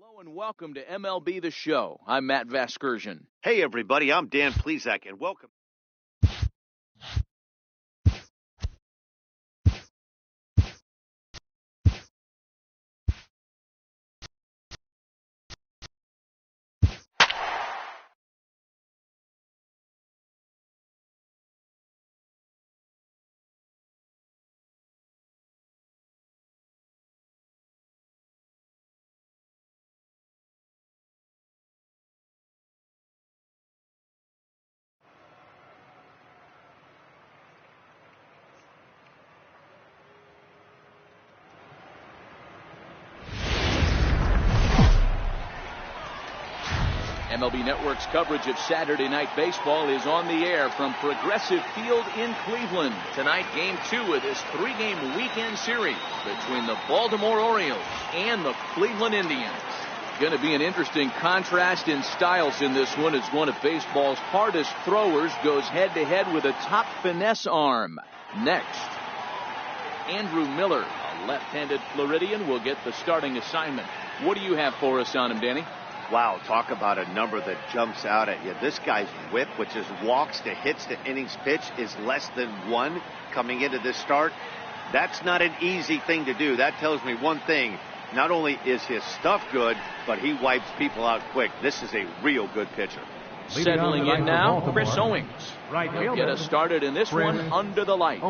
Hello and welcome to MLB The Show. I'm Matt Vasgersian. Hey everybody, I'm Dan Plesac and welcome. MLB Network's coverage of Saturday Night Baseball is on the air from Progressive Field in Cleveland. Tonight, Game 2 of this three-game weekend series between the Baltimore Orioles and the Cleveland Indians. Going to be an interesting contrast in styles in this one as one of baseball's hardest throwers goes head-to-head with a top finesse arm. Next, Andrew Miller, a left-handed Floridian, will get the starting assignment. What do you have for us on him, Danny? Wow, talk about a number that jumps out at you. This guy's whip, which is walks to hits to innings pitch, is less than 1 coming into this start. That's not an easy thing to do. That tells me one thing. Not only is his stuff good, but he wipes people out quick. This is a real good pitcher. Settling in now, Chris Owings. He'll get us started in this one under the lights.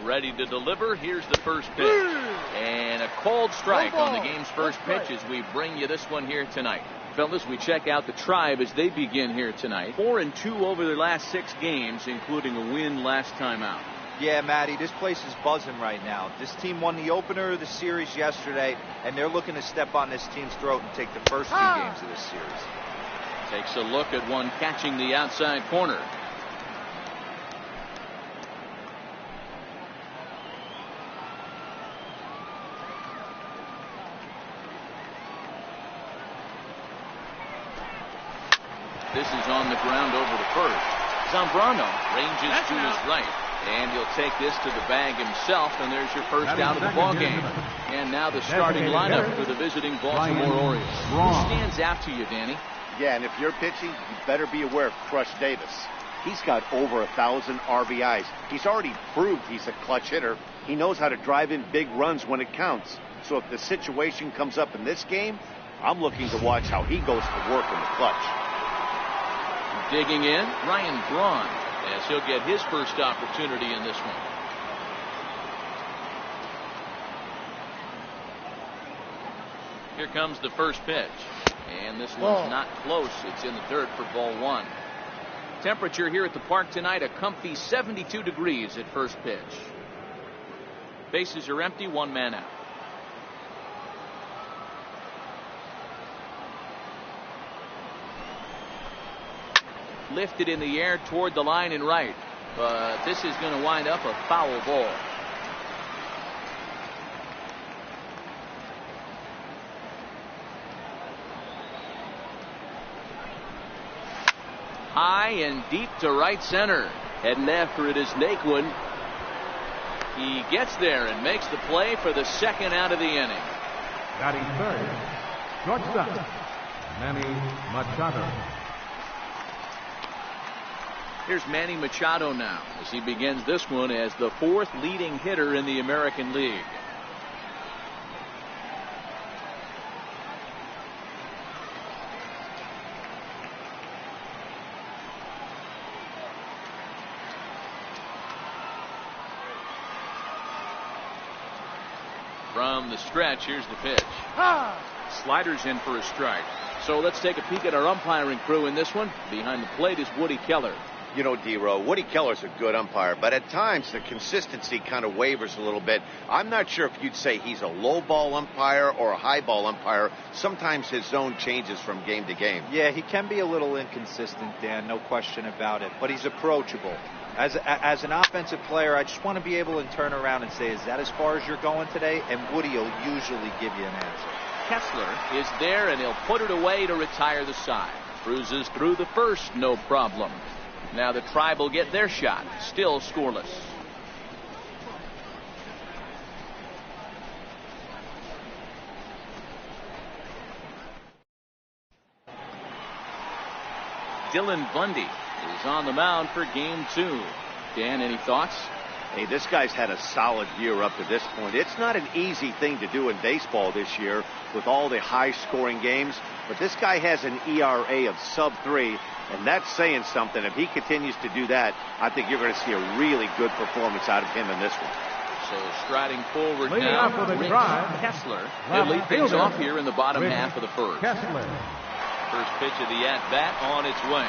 Ready to deliver. Here's the first pitch. And a cold strike on the game's first pitch as we bring you this one here tonight. Fellas, we check out the Tribe as they begin here tonight. 4-2 over their last 6 games, including a win last time out. Yeah, Matty, this place is buzzing right now. This team won the opener of the series yesterday, and they're looking to step on this team's throat and take the first 2 games of this series. Takes a look at one catching the outside corner. This is on the ground over to first. Zambrano ranges to his right, and he'll take this to the bag himself, and there's your first out of the ball game. And now the starting lineup for the visiting Baltimore Orioles. Who stands out to you, Danny? Yeah, and if you're pitching, you better be aware of Crush Davis. He's got over 1,000 RBIs. He's already proved he's a clutch hitter. He knows how to drive in big runs when it counts. So if the situation comes up in this game, I'm looking to watch how he goes to work in the clutch. Digging in, Ryan Braun, as he'll get his first opportunity in this one. Here comes the first pitch. And this one's not close. It's in the dirt for ball 1. Temperature here at the park tonight, a comfy 72 degrees at first pitch. Bases are empty, 1 man out. Lifted in the air toward the line and right, but this is going to wind up a foul ball. High and deep to right center. Heading after it is Naquin. He gets there and makes the play for the second out of the inning. Batting third, shortstop, Manny Machado. Here's Manny Machado now as he begins this one as the 4th leading hitter in the American League. From the stretch, here's the pitch. Sliders in for a strike. So let's take a peek at our umpiring crew in this one. Behind the plate is Woody Keller. You know, D-Row, Woody Keller's a good umpire, but at times the consistency kind of wavers a little bit. I'm not sure if you'd say he's a low ball umpire or a high ball umpire. Sometimes his zone changes from game to game. Yeah, he can be a little inconsistent, Dan, no question about it, but he's approachable. As an offensive player, I just want to be able to turn around and say, is that as far as you're going today? And Woody will usually give you an answer. Kessler is there, and he'll put it away to retire the side. Cruises through the first, no problem. Now the Tribe will get their shot, still scoreless. Dylan Bundy is on the mound for game 2. Dan, any thoughts? Hey, this guy's had a solid year up to this point. It's not an easy thing to do in baseball this year with all the high-scoring games, but this guy has an ERA of sub-3, and that's saying something. If he continues to do that, I think you're going to see a really good performance out of him in this one. So striding forward Leading now, off with a Rick drive. Kessler. Left He'll lead things fielder, off here in the bottom Rick half of the first. Kessler. First pitch of the at-bat on its way.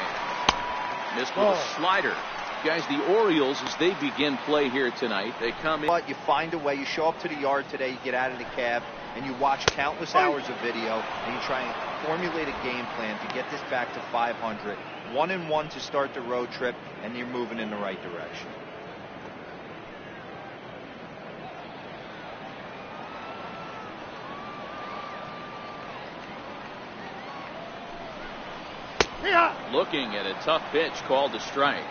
Missed with a slider. Guys, the Orioles, as they begin play here tonight, they come in. But you find a way. You show up to the yard today, you get out of the cab, and you watch countless hours of video, and you try and formulate a game plan to get this back to 500. 1-1 to start the road trip, and you're moving in the right direction. Looking at a tough pitch called a strike.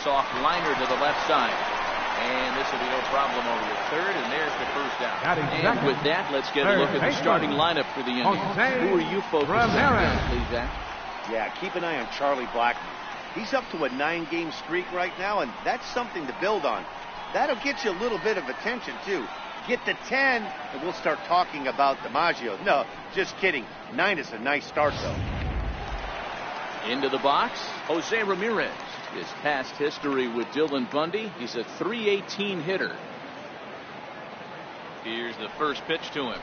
Soft liner to the left side. And this will be no problem over the third, and there's the first out. And with that, let's get a look at the starting lineup for the Indians. Who are you focused on, please, Zach? Yeah, keep an eye on Charlie Blackmon. He's up to a 9-game streak right now, and that's something to build on. That'll get you a little bit of attention, too. Get to 10, and we'll start talking about DiMaggio. No, just kidding. 9 is a nice start, though. Into the box, Jose Ramirez. His past history with Dylan Bundy, he's a .318 hitter. Here's the first pitch to him.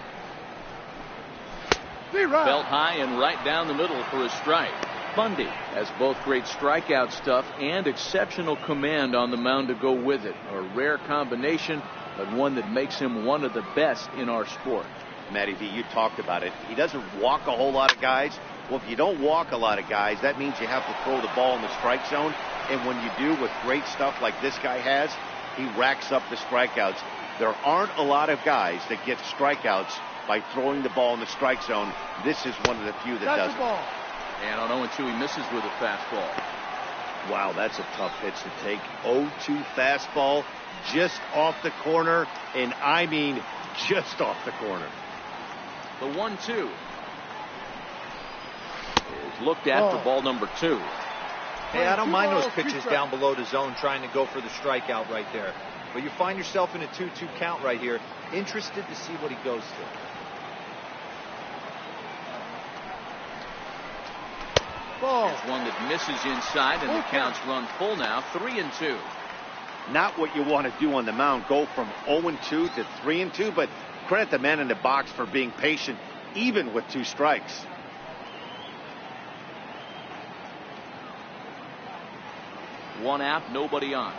Belt high and right down the middle for a strike. Bundy has both great strikeout stuff and exceptional command on the mound to go with it. A rare combination, but one that makes him one of the best in our sport. Matty V, you talked about it. He doesn't walk a whole lot of guys. Well, if you don't walk a lot of guys, that means you have to throw the ball in the strike zone. And when you do, with great stuff like this guy has, he racks up the strikeouts. There aren't a lot of guys that get strikeouts by throwing the ball in the strike zone. This is one of the few that does it. And on 0-2, he misses with a fastball. Wow, that's a tough pitch to take. 0-2 fastball just off the corner, and I mean just off the corner. The 1-2 is looked at for ball number 2. Hey, I don't mind those pitches down below the zone trying to go for the strikeout right there. But you find yourself in a 2-2 count right here. Interested to see what he goes to. There's one that misses inside, and the count's run full now. 3-2. Not what you want to do on the mound. Go from 0-2 to 3-2, but credit the man in the box for being patient, even with 2 strikes. One out, nobody on.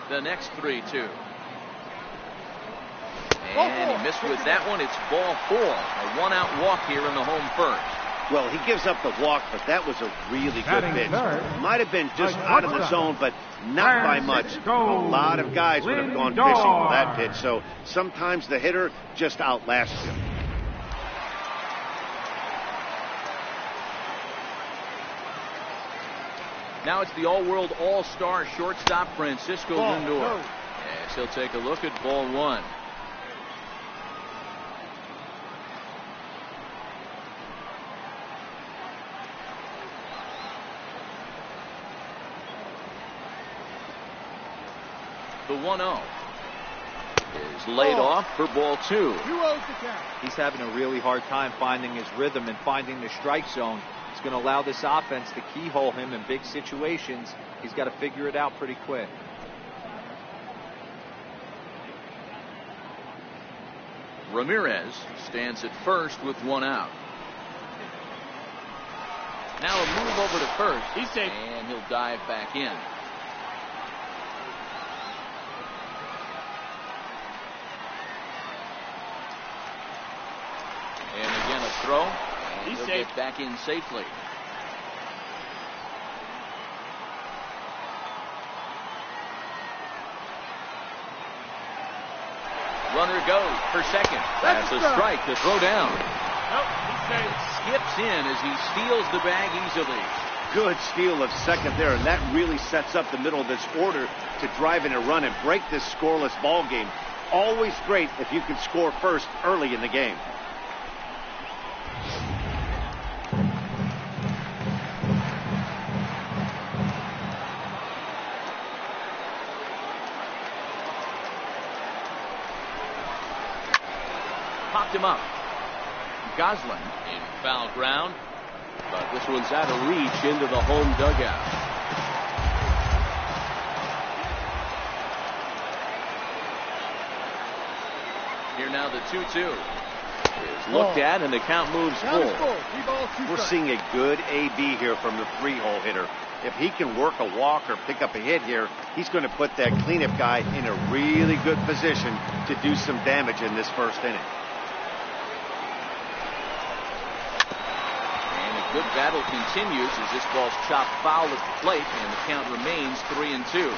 The next 3-2. And he missed with that one. It's ball 4. A 1-out walk here in the home first. Well, he gives up the walk, but that was a really good pitch. Might have been just out of the zone, but not by much. A lot of guys would have gone fishing for that pitch, so sometimes the hitter just outlasts him. Now it's the all-world all-star shortstop Francisco Lindor. Yes, he'll take a look at ball 1. The 1-0 is laid off for ball 2. He's having a really hard time finding his rhythm and finding the strike zone. It's going to allow this offense to keyhole him in big situations. He's got to figure it out pretty quick. Ramirez stands at first with 1 out. Now a move over to first. He's safe. And he'll dive back in. throw. And he'll get back in safely. Runner goes for second. That's a strike to throw down. Skips in as he steals the bag easily. Good steal of second there, and that really sets up the middle of this order to drive in a run and break this scoreless ball game. Always great if you can score first early in the game. Popped him up. Goslin in foul ground, but this one's out of reach into the home dugout. Here now the 2-2 is looked at, and the count moves full. We're seeing a good AB here from the 3-hole hitter. If he can work a walk or pick up a hit here, he's going to put that cleanup guy in a really good position to do some damage in this first inning. Good battle continues as this ball's chopped foul at the plate, and the count remains 3-2.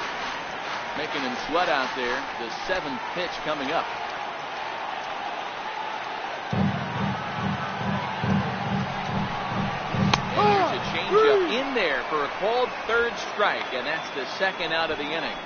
Making him sweat out there. The 7th pitch coming up. And here's a changeup in there for a called third strike, and that's the second out of the inning.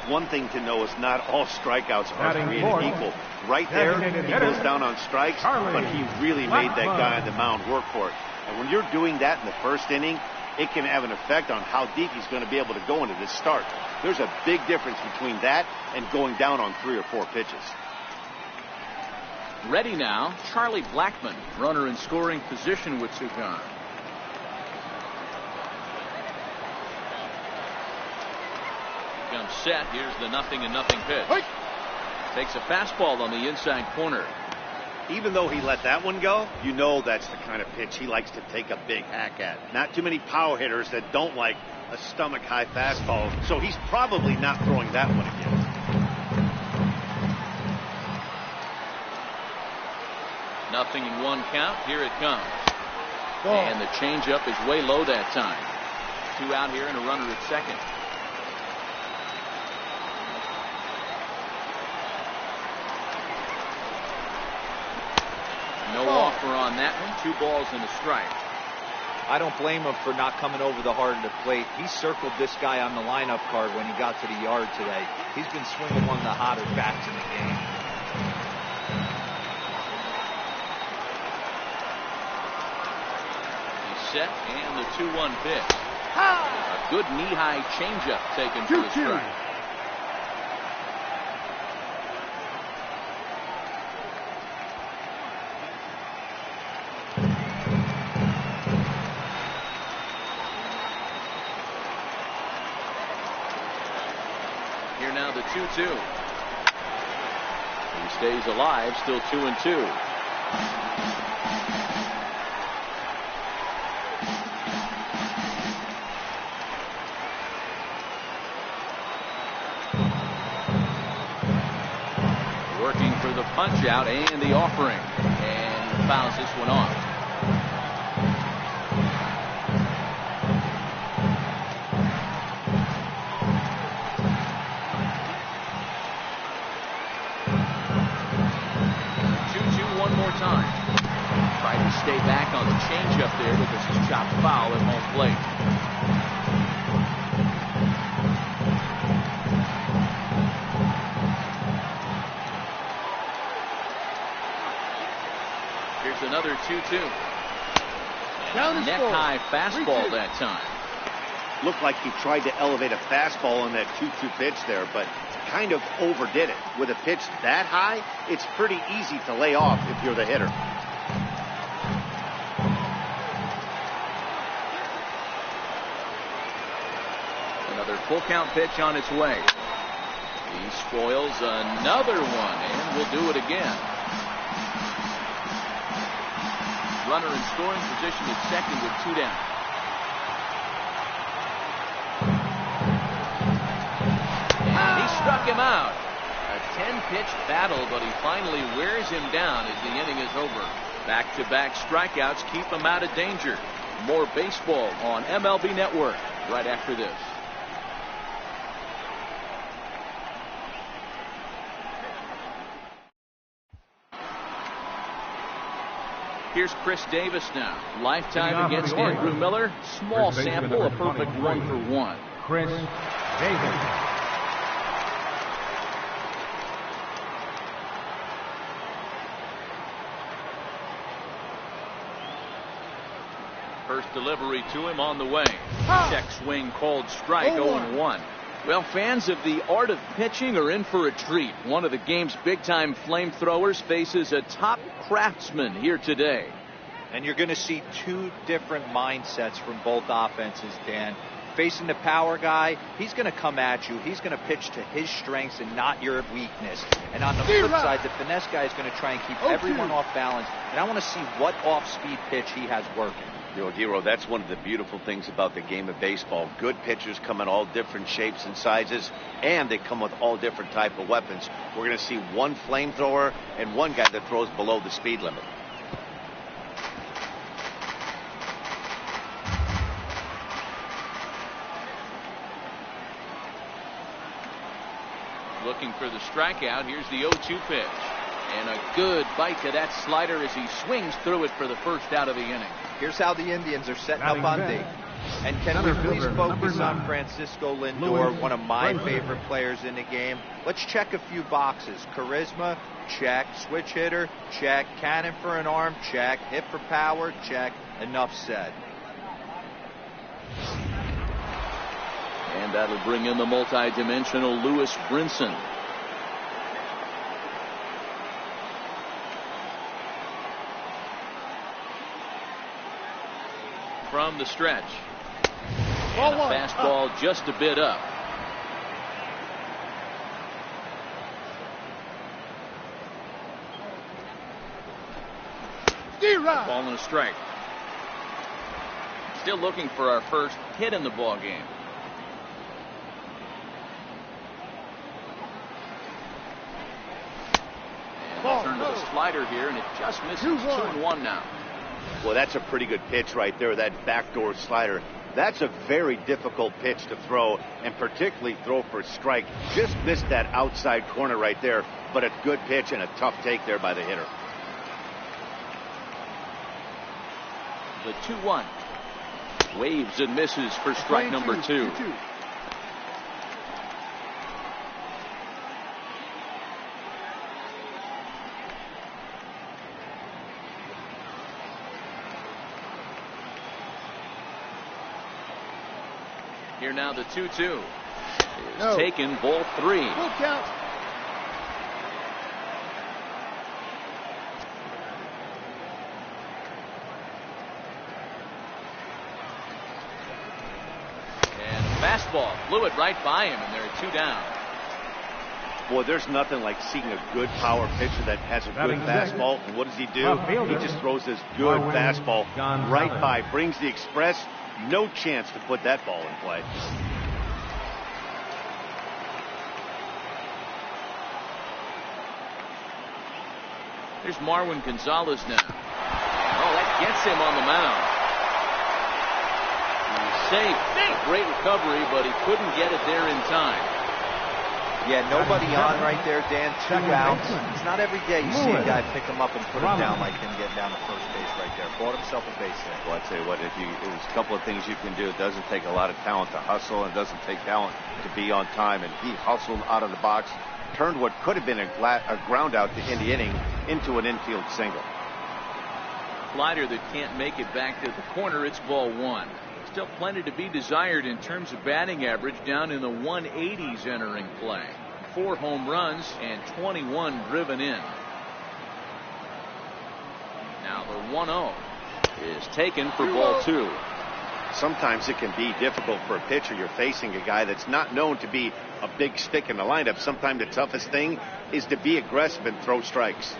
One thing to know is not all strikeouts are created equal. Right there, he goes down on strikes, but he really made that guy on the mound work for it. And when you're doing that in the first inning, it can have an effect on how deep he's going to be able to go into this start. There's a big difference between that and going down on 3 or 4 pitches. Ready now, Charlie Blackmon, runner in scoring position with two gone. Comes set. Here's the 0-0 pitch. Takes a fastball on the inside corner. Even though he let that one go, you know that's the kind of pitch he likes to take a big hack at. Not too many power hitters that don't like a stomach-high fastball, so he's probably not throwing that one again. Nothing in one count. Here it comes. And the changeup is way low that time. 2 out here and a runner at second. No offer on that one. 2 balls and a strike. I don't blame him for not coming over the heart of the plate. He circled this guy on the lineup card when he got to the yard today. He's been swinging one of the hotter bats in the game. He's set, and the 2-1 pitch. A good knee-high changeup taken for a strike. Now the 2-2. He stays alive, still 2-2. Working for the punch out and the offering, and fouls this one off. Stay back on the changeup there, but this is chopped foul at home plate. Here's another 2-2. Neck-high fastball that time. Looked like he tried to elevate a fastball on that 2-2 pitch there, but kind of overdid it. With a pitch that high, it's pretty easy to lay off if you're the hitter. Another full count pitch on its way. He spoils another one, and will do it again. Runner in scoring position at second with 2 down. And he struck him out. A 10-pitch battle, but he finally wears him down as the inning is over. Back-to-back strikeouts keep him out of danger. More baseball on MLB Network right after this. Here's Chris Davis now. Lifetime against Andrew Miller. Small sample, a perfect 1-for-1. Chris Davis. First delivery to him on the way. Check swing called strike, 0-1. Well, fans of the art of pitching are in for a treat. One of the game's big-time flamethrowers faces a top craftsman here today. And you're going to see two different mindsets from both offenses, Dan. Facing the power guy, he's going to come at you. He's going to pitch to his strengths and not your weakness. And on the flip side, the finesse guy is going to try and keep everyone off balance. And I want to see what off-speed pitch he has working. Dero, that's one of the beautiful things about the game of baseball. Good pitchers come in all different shapes and sizes, and they come with all different type of weapons. We're going to see one flamethrower and one guy that throws below the speed limit. Looking for the strikeout. Here's the 0-2 pitch. And a good bite to that slider as he swings through it for the first out of the inning. Here's how the Indians are setting up on D. And can we please focus on Francisco Lindor, one of my favorite players in the game? Let's check a few boxes. Charisma, check. Switch hitter, check. Cannon for an arm, check. Hit for power, check. Enough said. And that'll bring in the multi-dimensional Lewis Brinson. From the stretch. And a fastball just a bit up. Ball and a strike. Still looking for our first hit in the ball game. And turn to the slider here, and it just misses. 2-1 now. Well, that's a pretty good pitch right there, that backdoor slider. That's a very difficult pitch to throw, and particularly throw for a strike. Just missed that outside corner right there, but a good pitch and a tough take there by the hitter. The 2-1. Waves and misses for strike number 2. Here now the 2-2 is taken, ball 3. Full count. And fastball flew it right by him, and there are 2 down. Boy, there's nothing like seeing a good power pitcher that has a good fastball. And what does he do? He just throws this good fastball right by, brings the express. No chance to put that ball in play. Here's Marwin Gonzalez now. Oh, that gets him on the mound. He's safe. A great recovery, but he couldn't get it there in time. Yeah, nobody on right there, Dan. 2 outs. It's not every day you see a guy pick him up and put him down like him getting down to first base right there. Bought himself a base hit. Well, I tell you what, there's a couple of things you can do. It doesn't take a lot of talent to hustle, and it doesn't take talent to be on time. And he hustled out of the box, turned what could have been a ground out to end the inning into an infield single. Slider that can't make it back to the corner. It's ball 1. Still plenty to be desired in terms of batting average, down in the 180s entering play. 4 home runs and 21 driven in. Now the 1-0 is taken for ball 2. Sometimes it can be difficult for a pitcher. You're facing a guy that's not known to be a big stick in the lineup. Sometimes the toughest thing is to be aggressive and throw strikes.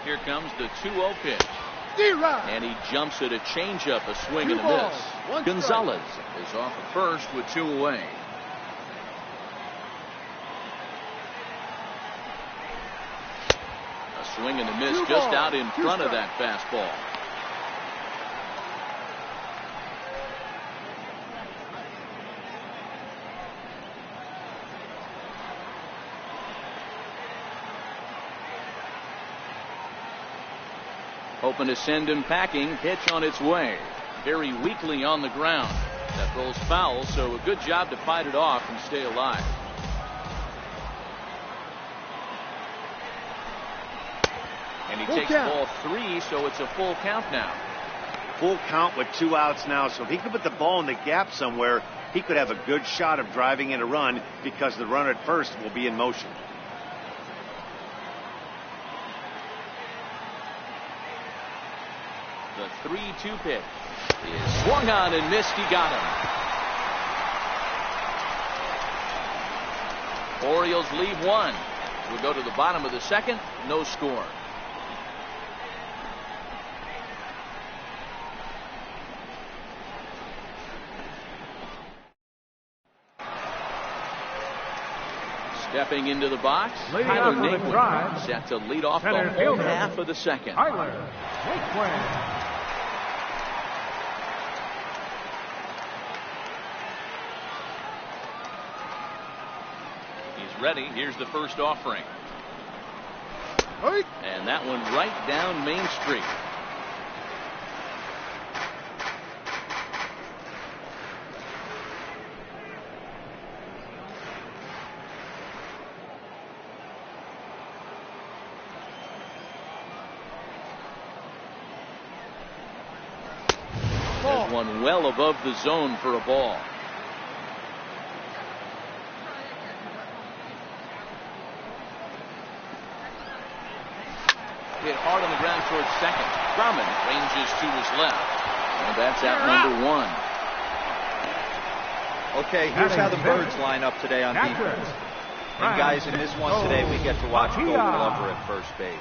Here comes the 2-0 pitch. And he jumps at a changeup, a swing and a miss. Gonzalez is off at first with 2 away. Swing and a miss just out in front of that fastball. Hoping to send him packing. Pitch on its way. Very weakly on the ground. That rolls foul, so a good job to fight it off and stay alive. And he takes ball 3, so it's a full count now. Full count with 2 outs now, so if he could put the ball in the gap somewhere, he could have a good shot of driving in a run because the runner at first will be in motion. The 3-2 pitch is swung on and missed. He got him. Orioles lead 1. We'll go to the bottom of the second. No score. Stepping into the box, Tyler Naquin set to lead off the whole half of the second. Tyler Naquin. He's ready. Here's the first offering. And that one right down Main Street. There's one well above the zone for a ball. Hit hard on the ground towards second. Drummond ranges to his left. And that's at number 1. Okay, here's how the Birds line up today on defense. And guys, in this one today, we get to watch Gold Glover at first base.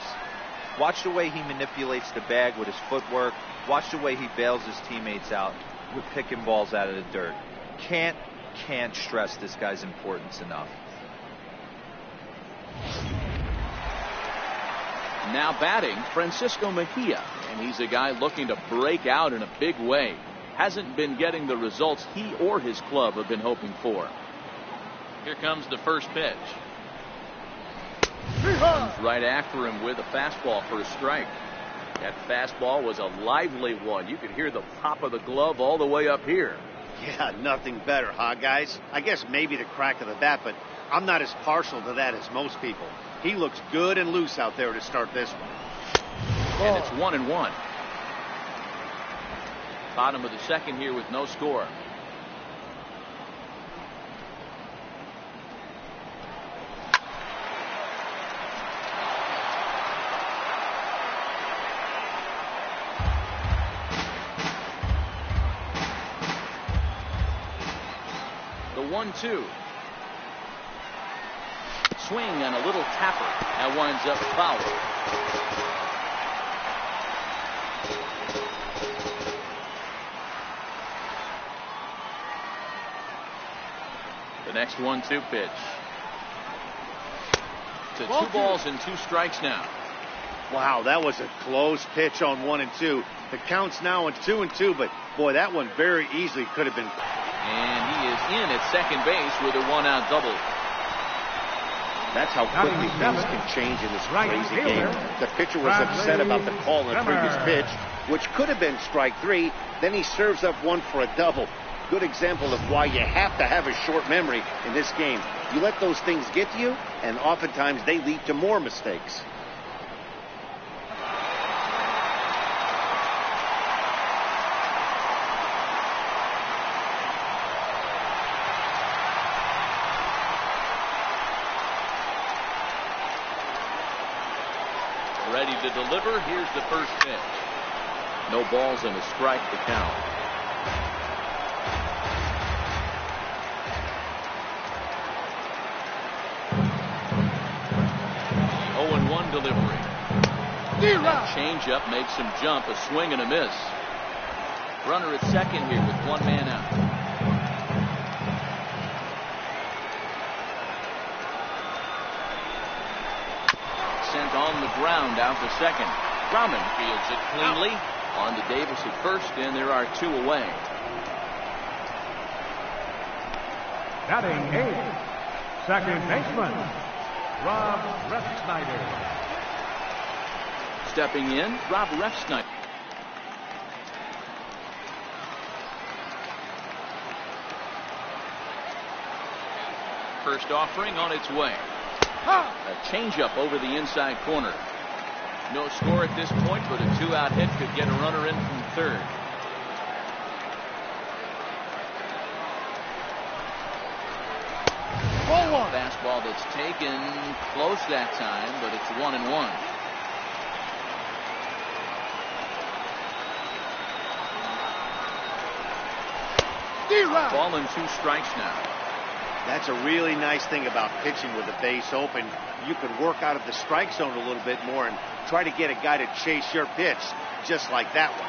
Watch the way he manipulates the bag with his footwork. Watch the way he bails his teammates out with picking balls out of the dirt. Can't stress this guy's importance enough. Now batting, Francisco Mejia, and he's a guy looking to break out in a big way. Hasn't been getting the results he or his club have been hoping for. Here comes the first pitch. Comes right after him with a fastball for a strike. That fastball was a lively one. You could hear the pop of the glove all the way up here. Yeah, nothing better, huh, guys? I guess maybe the crack of the bat, but I'm not as partial to that as most people. He looks good and loose out there to start this one. And it's 1-1. Bottom of the second here with no score. The 1-2. Swing and a little tapper. That winds up foul. The next 1-2 pitch. To 2 balls and 2 strikes now. Wow, that was a close pitch on 1 and 2. The count's now in 2 and 2, but boy, that one very easily could have been. And he is in at second base with a 1-out double. That's how quickly things can change in this crazy game. The pitcher was upset about the call in the previous pitch, which could have been strike 3. Then he serves up one for a double. Good example of why you have to have a short memory in this game. You let those things get to you, and oftentimes they lead to more mistakes. Ready to deliver. Here's the first pitch. No balls and a strike to count. The 0-1 delivery. That changeup makes him jump. A swing and a miss. Runner at second here with 1 man out. He's on the ground out to second. Drummond fields it cleanly. On to Davis at first, and there are 2 away. Batting 8th, second baseman, Rob Refsnyder. Stepping in, Rob Refsnyder. First offering on its way. A changeup over the inside corner. No score at this point, but a 2-out hit could get a runner in from third. Fastball that's taken close that time, but it's 1-1. Ball and 2 strikes now. That's a really nice thing about pitching with the base open. You can work out of the strike zone a little bit more and try to get a guy to chase your pitch, just like that one.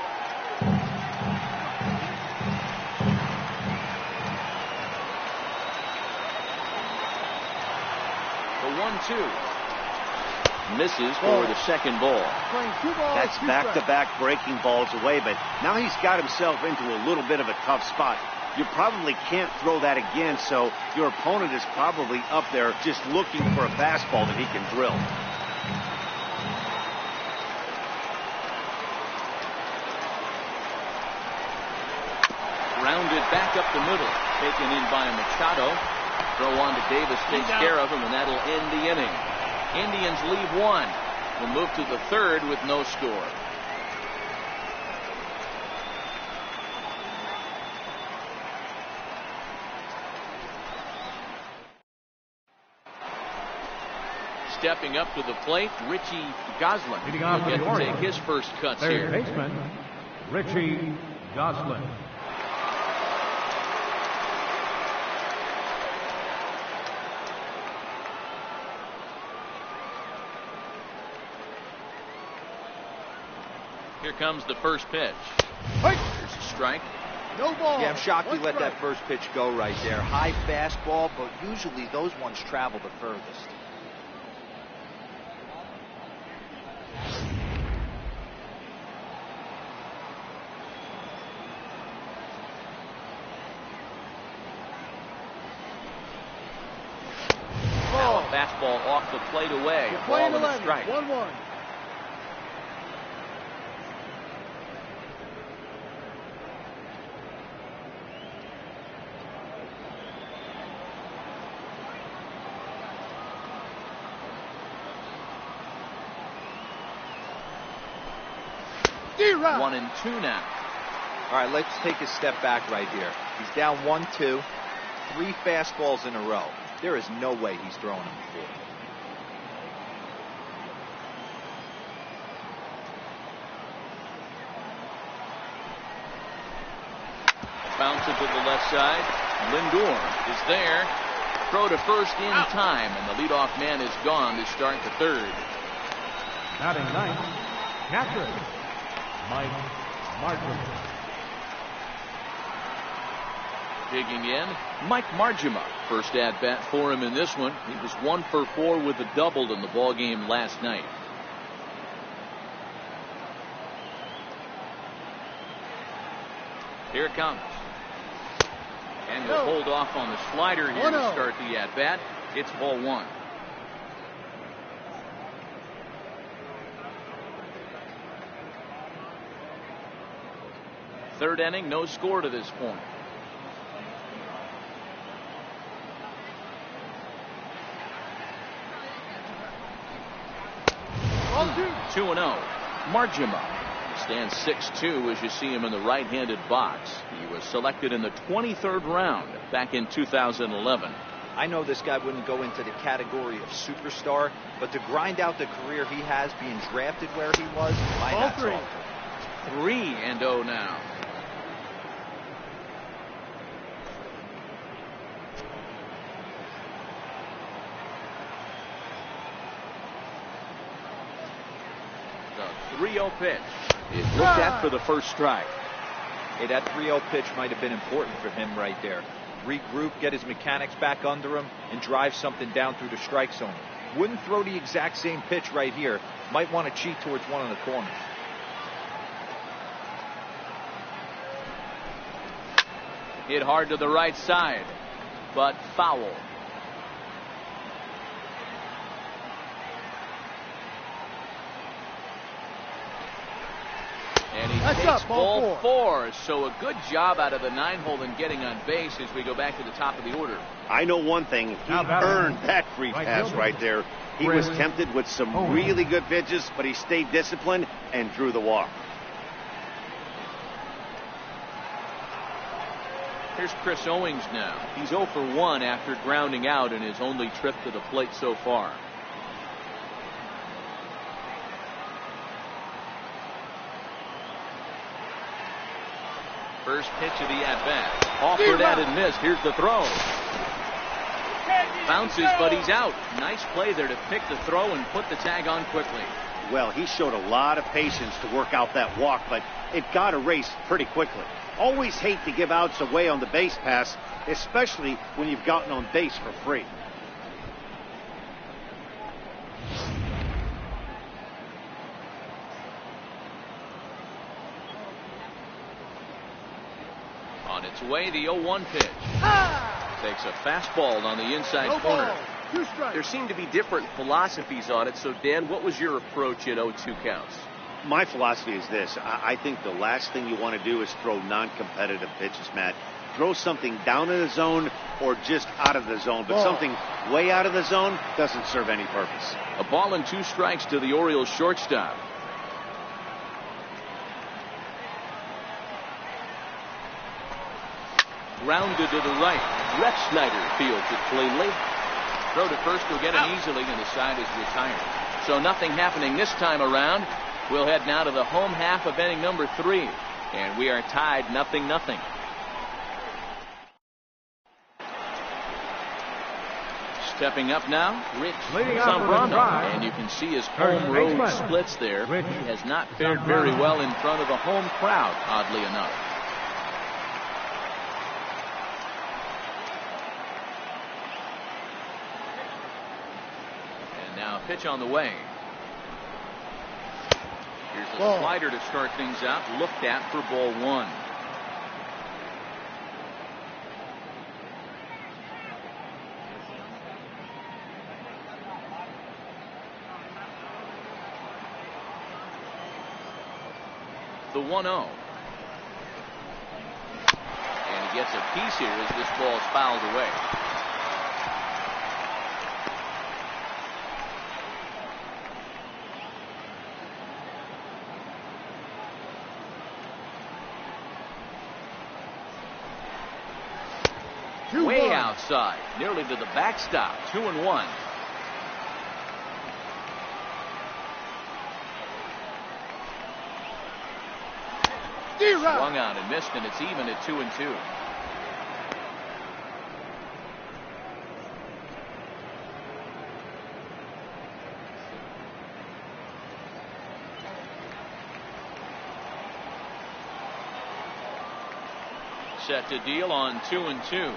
The 1-2. Misses for the second ball. That's back-to-back breaking balls away, but now he's got himself into a little bit of a tough spot. You probably can't throw that again, so your opponent is probably up there just looking for a fastball that he can drill. Grounded back up the middle. Taken in by Machado. Throw on to Davis takes care of him, and that'll end the inning. Indians leave 1. We'll move to the third with no score. Stepping up to the plate, Richie Goslin. Leading off He'll get the to take Orioles, his first cuts third here. baseman, Richie Goslin. Here comes the first pitch. Here's a strike. No ball. Yeah, I'm shocked he let that first pitch go right there. High fastball, but usually those ones travel the furthest. Now a fastball off the plate away. Ball and a strike. 1-1. D-Rock. 1-2 now. All right, let's take a step back right here. He's down 1-2, 3 fastballs in a row. There is no way he's throwing them before. Bounce it to the left side. Lindor is there. Throw to first in time, and the leadoff man is gone to start the third. Batting 9th, catcher, Mike Marjorie. Digging in, Mike Marjima. First at bat for him in this one. He was 1 for 4 with a double in the ball game last night. Here it comes. And he'll hold off on the slider here to start the at bat. It's ball 1. Third inning, no score to this point. 2-0. Marjima stands 6'2" as you see him in the right-handed box. He was selected in the 23rd round back in 2011. I know this guy wouldn't go into the category of superstar, but to grind out the career he has being drafted where he was, my hat's off. 3-0 now. The 3-0 pitch is looked at for the first strike. Hey, that 3-0 pitch might have been important for him right there. Regroup, get his mechanics back under him, and drive something down through the strike zone. Wouldn't throw the exact same pitch right here. Might want to cheat towards one of the corners. Hit hard to the right side, but foul. And he takes ball 4. So a good job out of the 9-hole in getting on base as we go back to the top of the order. I know one thing. He earned that free pass right there. He was tempted with some really good pitches, but he stayed disciplined and drew the walk. Here's Chris Owings now. He's 0 for 1 after grounding out in his only trip to the plate so far. First pitch of the at-bat. Offered at and missed. Here's the throw. Bounces, but he's out. Nice play there to pick the throw and put the tag on quickly. Well, he showed a lot of patience to work out that walk, but it got erased pretty quickly. Always hate to give outs away on the base pass, especially when you've gotten on base for free. On its way, the 0-1 pitch. Takes a fastball on the inside corner. There seem to be different philosophies on it. So, Dan, what was your approach at 0-2 counts? My philosophy is this. I think the last thing you want to do is throw non-competitive pitches, Matt. Throw something down in the zone or just out of the zone, but something way out of the zone doesn't serve any purpose. A ball and 2 strikes to the Orioles shortstop. Grounded to the right. Rex Snyder fields it cleanly. Throw to first will get him easily, and the side is retired. So nothing happening this time around. We'll head now to the home half of inning number 3. And we are tied 0-0. Stepping up now, Rich Zambrano. And you can see his home road splits there. He has not fared very well in front of the home crowd, oddly enough. And now a pitch on the way. Here's the slider to start things out. Looked at for ball 1. The 1-0. And he gets a piece here as this ball is fouled away. Way outside, nearly to the backstop. 2-1. Swung on and missed, and it's even at 2-2. Set to deal on 2-2.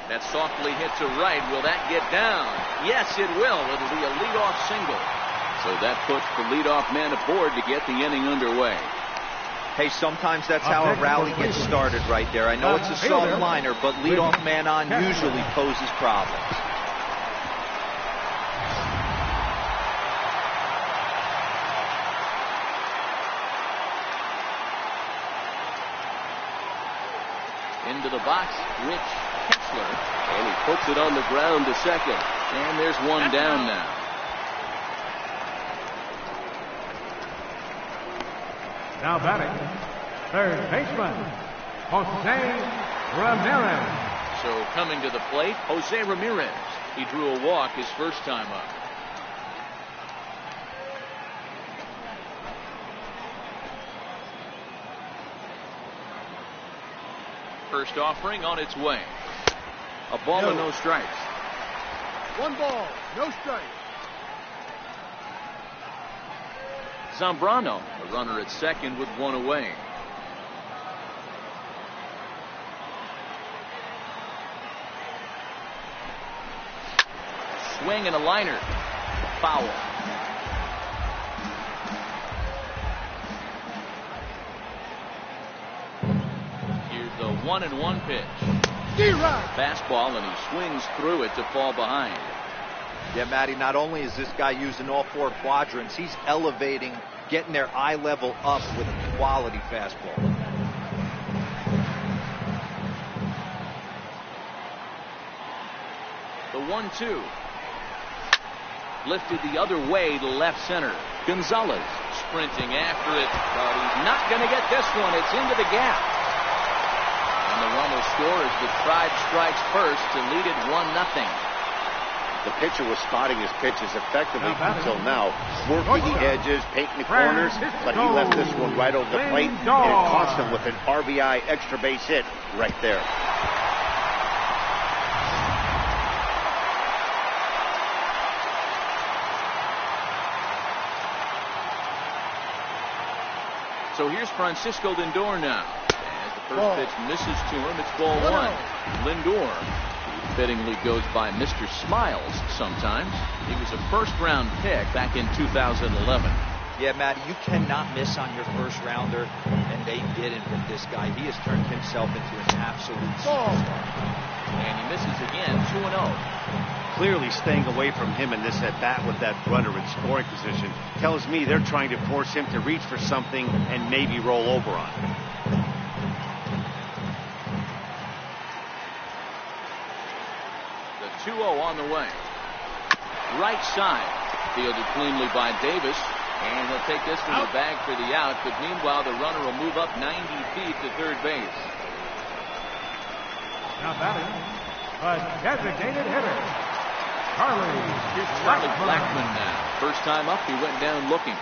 That softly hit to right. Will that get down? Yes, it will. It'll be a leadoff single. So that puts the leadoff man aboard to get the inning underway. Hey, sometimes that's how a rally gets started right there. I know it's a soft liner, but leadoff man on usually poses problems. Into the box, Rich Kessler. And he puts it on the ground to second. And there's one down now. Now batting, third baseman, Jose Ramirez. So coming to the plate, Jose Ramirez. He drew a walk his first time up. First offering on its way. A ball and no strikes. 1 ball, no strikes. Zambrano, a runner at second with 1 away. swing and a liner. Foul. Here's the 1-1 pitch. Fastball, and he swings through it to fall behind. Yeah, Matty, not only is this guy using all four quadrants, he's elevating, getting their eye level up with a quality fastball. The 1-2. Lifted the other way to left center. Gonzalez sprinting after it, but he's not going to get this one. It's into the gap. And the run will score as the Tribe strikes first to lead it 1-0. The pitcher was spotting his pitches effectively until now, working the edges, painting the corners, but he left this one right over the plate, and it cost him with an RBI extra base hit right there. So here's Francisco Lindor now. As the first pitch misses to him, it's ball one. Lindor, who fittingly goes by Mr. Smiles sometimes. He was a first-round pick back in 2011. Yeah, Matty, you cannot miss on your first rounder, and they didn't with this guy. He has turned himself into an absolute superstar. And he misses again, 2-0. Clearly staying away from him in this at-bat with that runner in scoring position tells me they're trying to force him to reach for something and maybe roll over on it. The 2-0 on the way. Right side. Fielded cleanly by Davis. And he'll take this from the bag for the out. But meanwhile, the runner will move up 90 feet to third base. Now batting, a designated hitter. Charlie Blackmon now. First time up, he went down looking.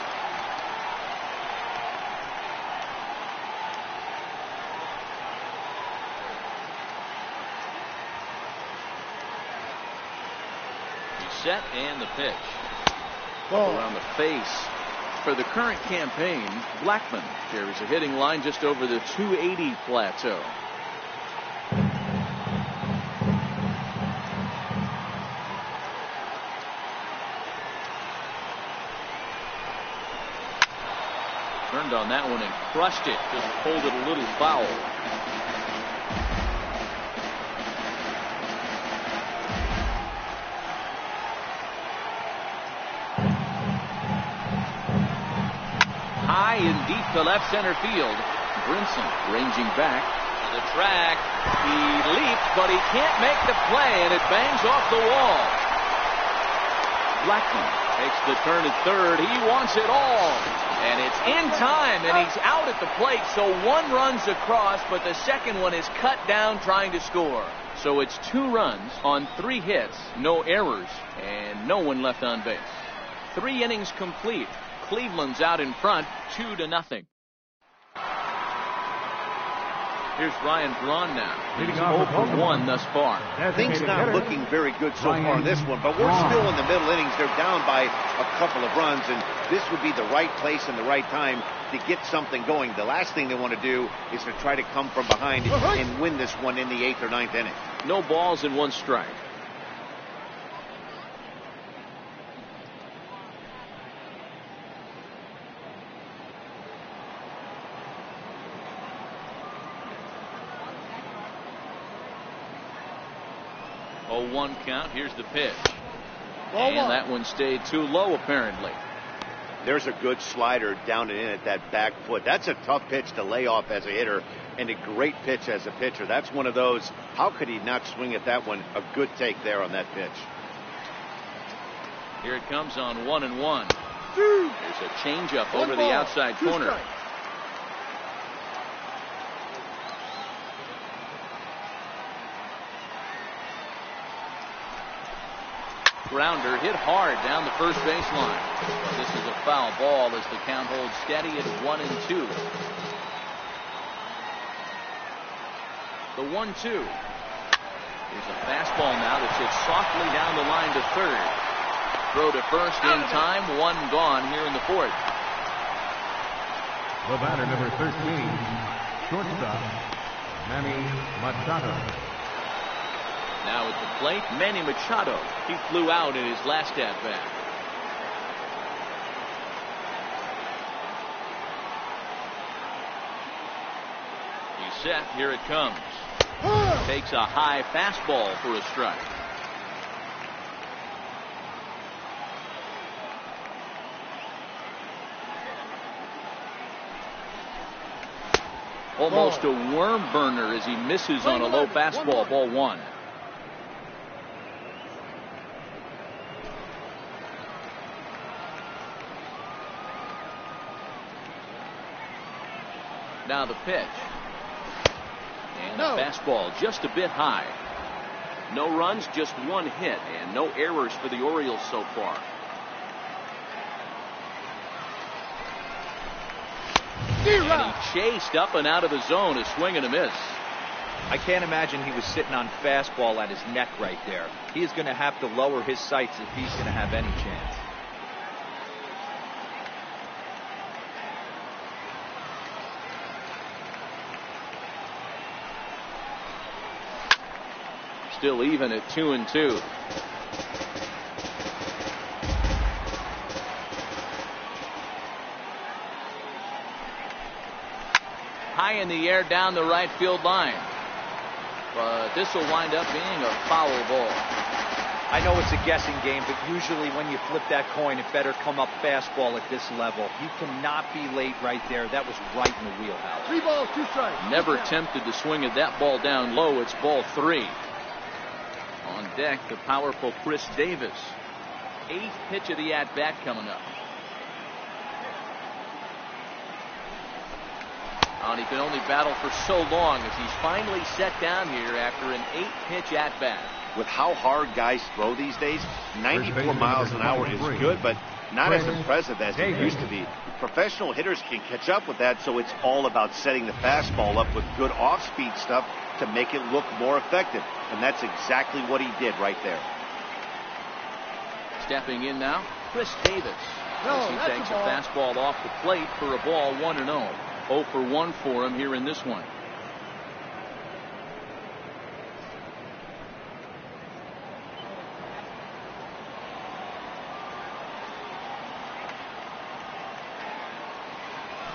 He's set, and the pitch. Around the face. For the current campaign, Blackmon carries a hitting line just over the 280 plateau. Turned on that one and crushed it. Just pulled it a little foul. High and deep to left center field. Brinson ranging back to the track. He leaped, but he can't make the play, and it bangs off the wall. Blackmon takes the turn at third. He wants it all. And it's in time, and he's out at the plate, so one run's across, but the second one is cut down trying to score. So it's 2 runs on 3 hits, no errors, and no one left on base. 3 innings complete. Cleveland's out in front, 2-0. Here's Ryan Braun now. He's 0 for 1 thus far. Things not looking very good so far in this one, but we're still in the middle innings. They're down by a couple of runs, and this would be the right place and the right time to get something going. The last thing they want to do is to try to come from behind and win this one in the 8th or 9th inning. No balls and 1 strike. Oh, 1 count. Here's the pitch. And that one stayed too low, apparently. There's a good slider down and in at that back foot. That's a tough pitch to lay off as a hitter, and a great pitch as a pitcher. That's one of those, how could he not swing at that one? A good take there on that pitch. Here it comes on 1-1. There's a changeup over the outside corner. Grounder hit hard down the first baseline. Well, this is a foul ball as the count holds steady at 1-2. The 1-2. Here's a fastball now that's hit softly down the line to third. Throw to first in time. 1 gone here in the 4th. The batter, number 13, shortstop, Manny Machado. Now at the plate, Manny Machado. He flew out in his last at-bat. He's set. Here it comes. Takes a high fastball for a strike. Almost a worm burner as he misses on a low fastball. Ball one. Now the pitch. And a fastball just a bit high. No runs, just one hit, and no errors for the Orioles so far. And he chased up and out of the zone, a swing and a miss. I can't imagine he was sitting on fastball at his neck right there. He is going to have to lower his sights if he's going to have any chance. Still even at 2-2. High in the air down the right field line. But this will wind up being a foul ball. I know it's a guessing game, but usually when you flip that coin, it better come up fastball at this level. You cannot be late right there. That was right in the wheelhouse. 3 balls, 2 strikes. Never tempted to swing at that ball down low. It's ball 3. On deck, the powerful Chris Davis. 8th pitch of the at-bat coming up. And he can only battle for so long as he's finally set down here after an 8-pitch at-bat. With how hard guys throw these days, 94 miles an hour is good, but not as impressive as it used to be. Professional hitters can catch up with that, so it's all about setting the fastball up with good off-speed stuff to make it look more effective. And that's exactly what he did right there. Stepping in now, Chris Davis. As he takes a fastball off the plate for a ball 1-0. 0 for 1 for him here in this one.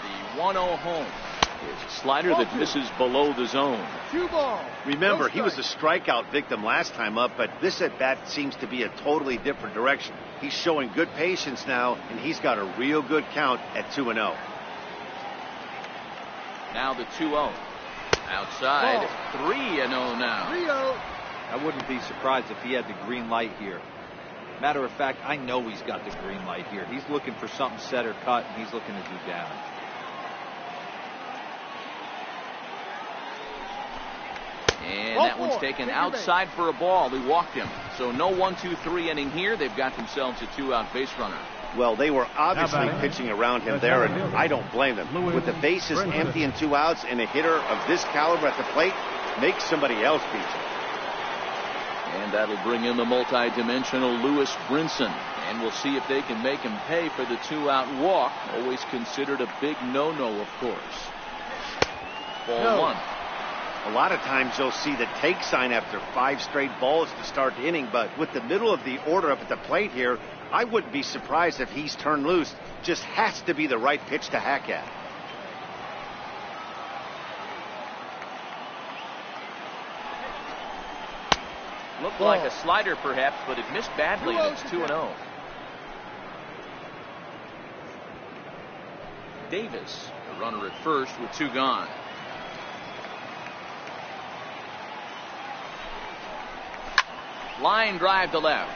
The 1-0 home is a slider that misses below the zone. 2 balls. Remember, he was a strikeout victim last time up, but this at bat seems to be a totally different direction. He's showing good patience now, and he's got a real good count at 2-0. Now the 2-0. Outside, 3-0 now. 3-0. I wouldn't be surprised if he had the green light here. Matter of fact, I know he's got the green light here. He's looking for something set or cut, and he's looking to do damage. And that one's taken outside for a ball. He walked him. So no 1-2-3 inning here. They've got themselves a 2-out base runner. Well, they were obviously pitching around him there, and I don't blame them. With the bases empty and 2 outs, and a hitter of this caliber at the plate, make somebody else beat you. And that'll bring in the multi-dimensional Lewis Brinson. And we'll see if they can make him pay for the 2-out walk. Always considered a big no-no, of course. Ball 1. A lot of times you'll see the take sign after 5 straight balls to start the inning, but with the middle of the order up at the plate here, I wouldn't be surprised if he's turned loose. Just has to be the right pitch to hack at. Looked like a slider perhaps, but it missed badly, and it's 2-0. Davis, the runner at first with 2 gone. Line drive to left.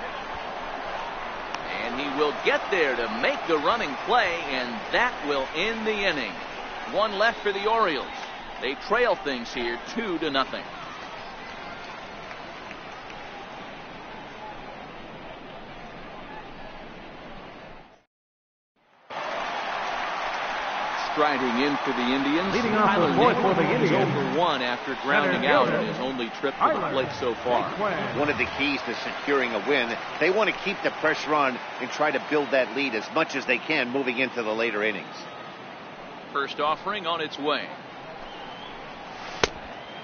And he will get there to make the running play, and that will end the inning. 1 left for the Orioles. They trail things here 2-0. Striding in for the Indians. Leading off the board for the Indians. 0 for 1 after grounding out in his only trip to the plate so far. One of the keys to securing a win, they want to keep the pressure on and try to build that lead as much as they can moving into the later innings. First offering on its way.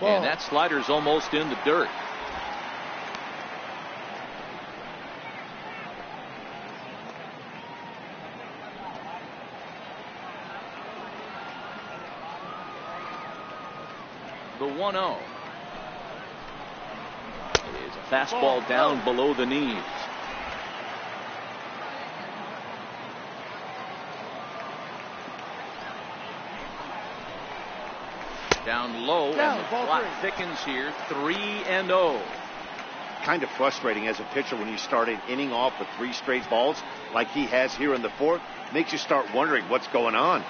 And that slider's almost in the dirt. The 1-0. It is a fastball down below the knees. Down low, and the clock thickens here. 3-0. Kind of frustrating as a pitcher when you start an inning off with 3 straight balls like he has here in the 4th. Makes you start wondering what's going on.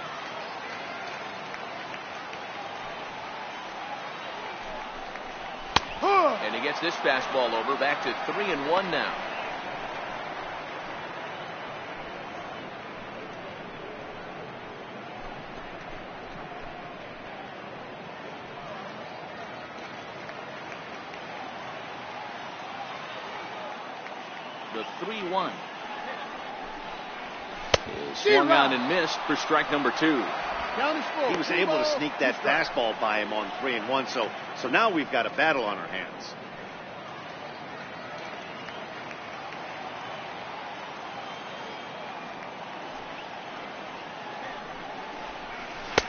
And he gets this fastball over. Back to 3-1 now. The 3-1 is swung on and missed for strike number 2. He was able to sneak that fastball by him on 3-1, so now we've got a battle on our hands.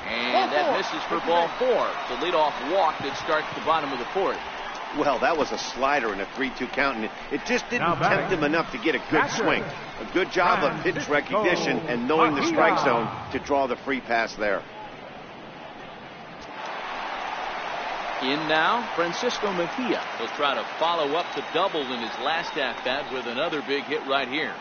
And that misses for ball 4. The leadoff walk that starts the bottom of the 4th. Well, that was a slider in a 3-2 count, and it just didn't tempt him enough to get a good swing. A good job of pitch recognition and knowing the strike zone to draw the free pass there. In now, Francisco Mejia. He'll try to follow up the double in his last at-bat with another big hit right here.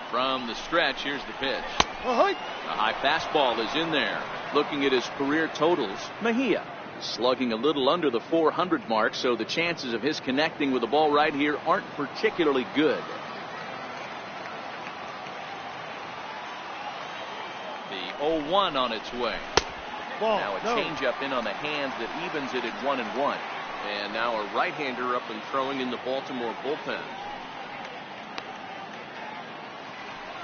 From the stretch, here's the pitch. A high fastball is in there. Looking at his career totals, Mejia slugging a little under the 400 mark, so the chances of his connecting with the ball right here aren't particularly good. The 0-1 on its way. Now a changeup in on the hands that evens it at 1-1. And now a right-hander up and throwing in the Baltimore bullpen.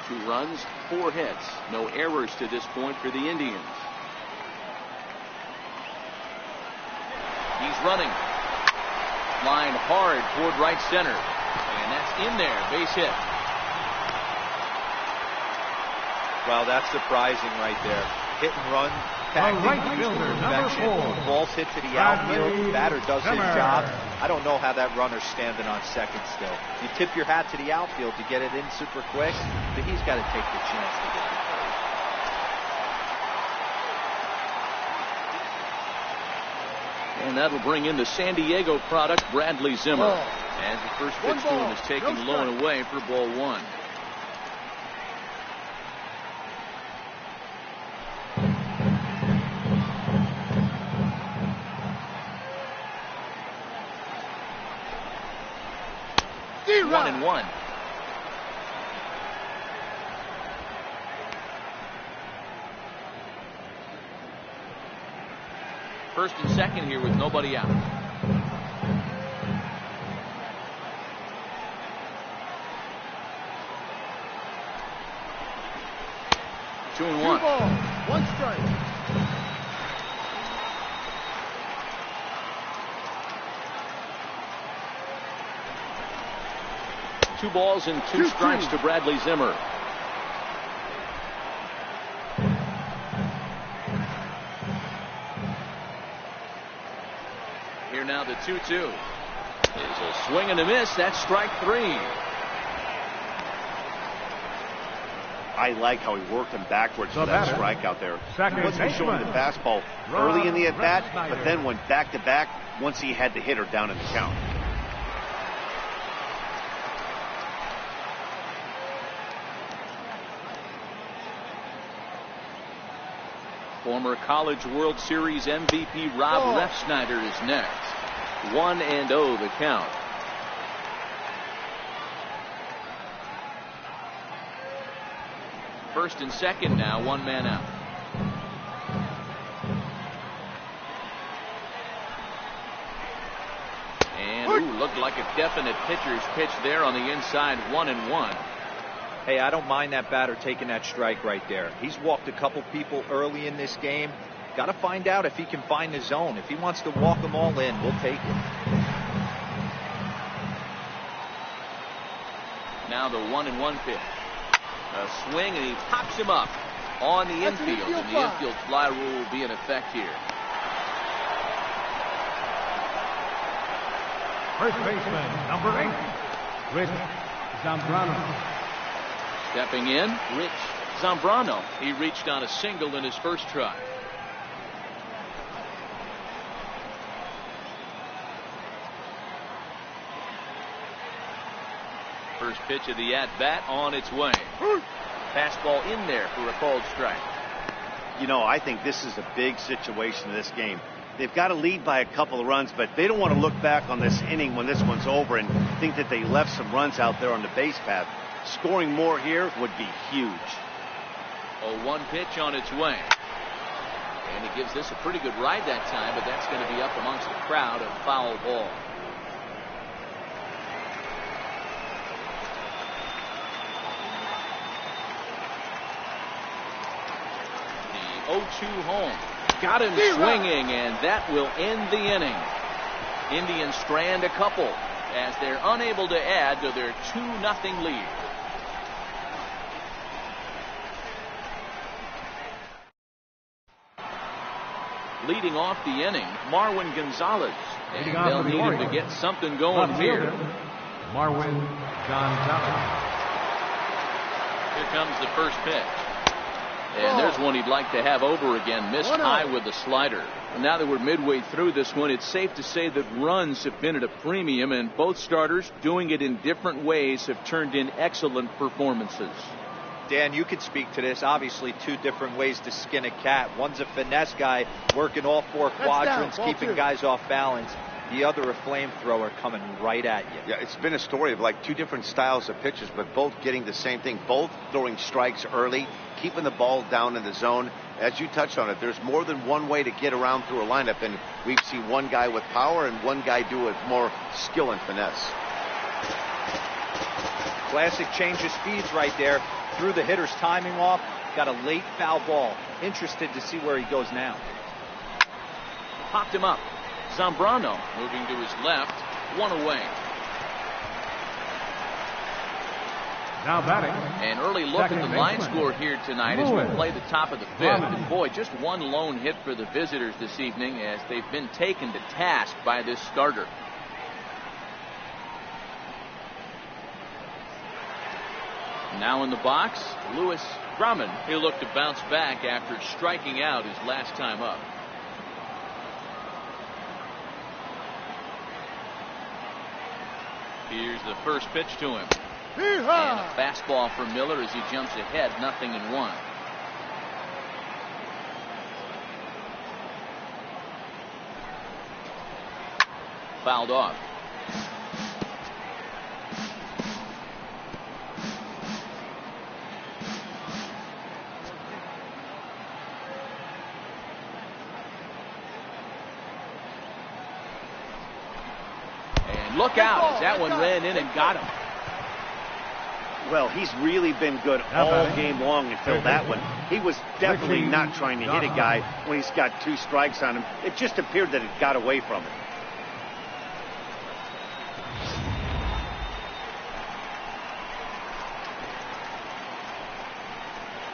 2 runs, 4 hits. No errors to this point for the Indians. He's running. Line hard toward right center. And that's in there. Base hit. Well, that's surprising right there. Hit and run. Tactic used to perfection. Ball's hit to the outfield. Batter does his job. I don't know how that runner's standing on second still. You tip your hat to the outfield to get it in super quick, but he's got to take the chance to get it. And that'll bring in the San Diego product, Bradley Zimmer. As the first pitch to him is taken low and away for ball 1. One and one. First and second here with nobody out. Two and one. 2 balls, 1 strike. Two balls and 2 strikes to Bradley Zimmer. Here now the 2-2. Is a swing and a miss. That's strike 3. I like how he worked him backwards for that strikeout there. He wasn't showing the fastball early in the at-bat, but then went back-to-back once he had the hitter down in the count. Former College World Series MVP Rob Refsnyder is next. 1-0 the count. First and second now, 1 man out. And looked like a definite pitcher's pitch there on the inside. 1-1. Hey, I don't mind that batter taking that strike right there. He's walked a couple people early in this game. Got to find out if he can find the zone. If he wants to walk them all in, we'll take it. Now the 1-1 pitch. A swing, and he pops him up on the infield, and the infield fly rule will be in effect here. First baseman, number 8, Rich Zambrano. Stepping in, Rich Zambrano. He reached on a single in his first try. First pitch of the at-bat on its way. Fastball in there for a called strike. You know, I think this is a big situation in this game. They've got to lead by a couple of runs, but they don't want to look back on this inning when this one's over and think that they left some runs out there on the base path. Scoring more here would be huge. A 1 pitch on its way. And he gives this a pretty good ride that time, but that's going to be up amongst the crowd, a foul ball. The 0-2 home. Got him swinging, and that will end the inning. Indians strand a couple as they're unable to add to their 2-0 lead. Leading off the inning, Marwin Gonzalez. And they'll need him to get something going here. Marwin Gonzalez. Here comes the first pitch. And there's one he'd like to have over again. Missed high with the slider. And now that we're midway through this one, it's safe to say that runs have been at a premium, and both starters, doing it in different ways, have turned in excellent performances. Dan, you could speak to this. Obviously, 2 different ways to skin a cat. One's a finesse guy working all 4 quadrants, keeping guys off balance. The other, a flamethrower coming right at you. Yeah, it's been a story of like 2 different styles of pitches, but both getting the same thing. Both throwing strikes early, keeping the ball down in the zone. As you touched on it, there's more than one way to get around through a lineup, and we've seen one guy with power and one guy do it with more skill and finesse. Classic change of speeds right there. Threw the hitter's timing off. Got a late foul ball. Interested to see where he goes now. Popped him up. Zambrano moving to his left. 1 away. Now batting. An early look at the line score here tonight as we play the top of the 5th. And boy, just 1 lone hit for the visitors this evening as they've been taken to task by this starter. Now in the box, Louis Grumman. He'll look to bounce back after striking out his last time up. Here's the first pitch to him. And a fastball for Miller as he jumps ahead, 0-1. Fouled off. Look out as that one ran in and got him. Well, he's really been good all game long until that one. He was definitely not trying to hit a guy when he's got 2 strikes on him. It just appeared that it got away from him.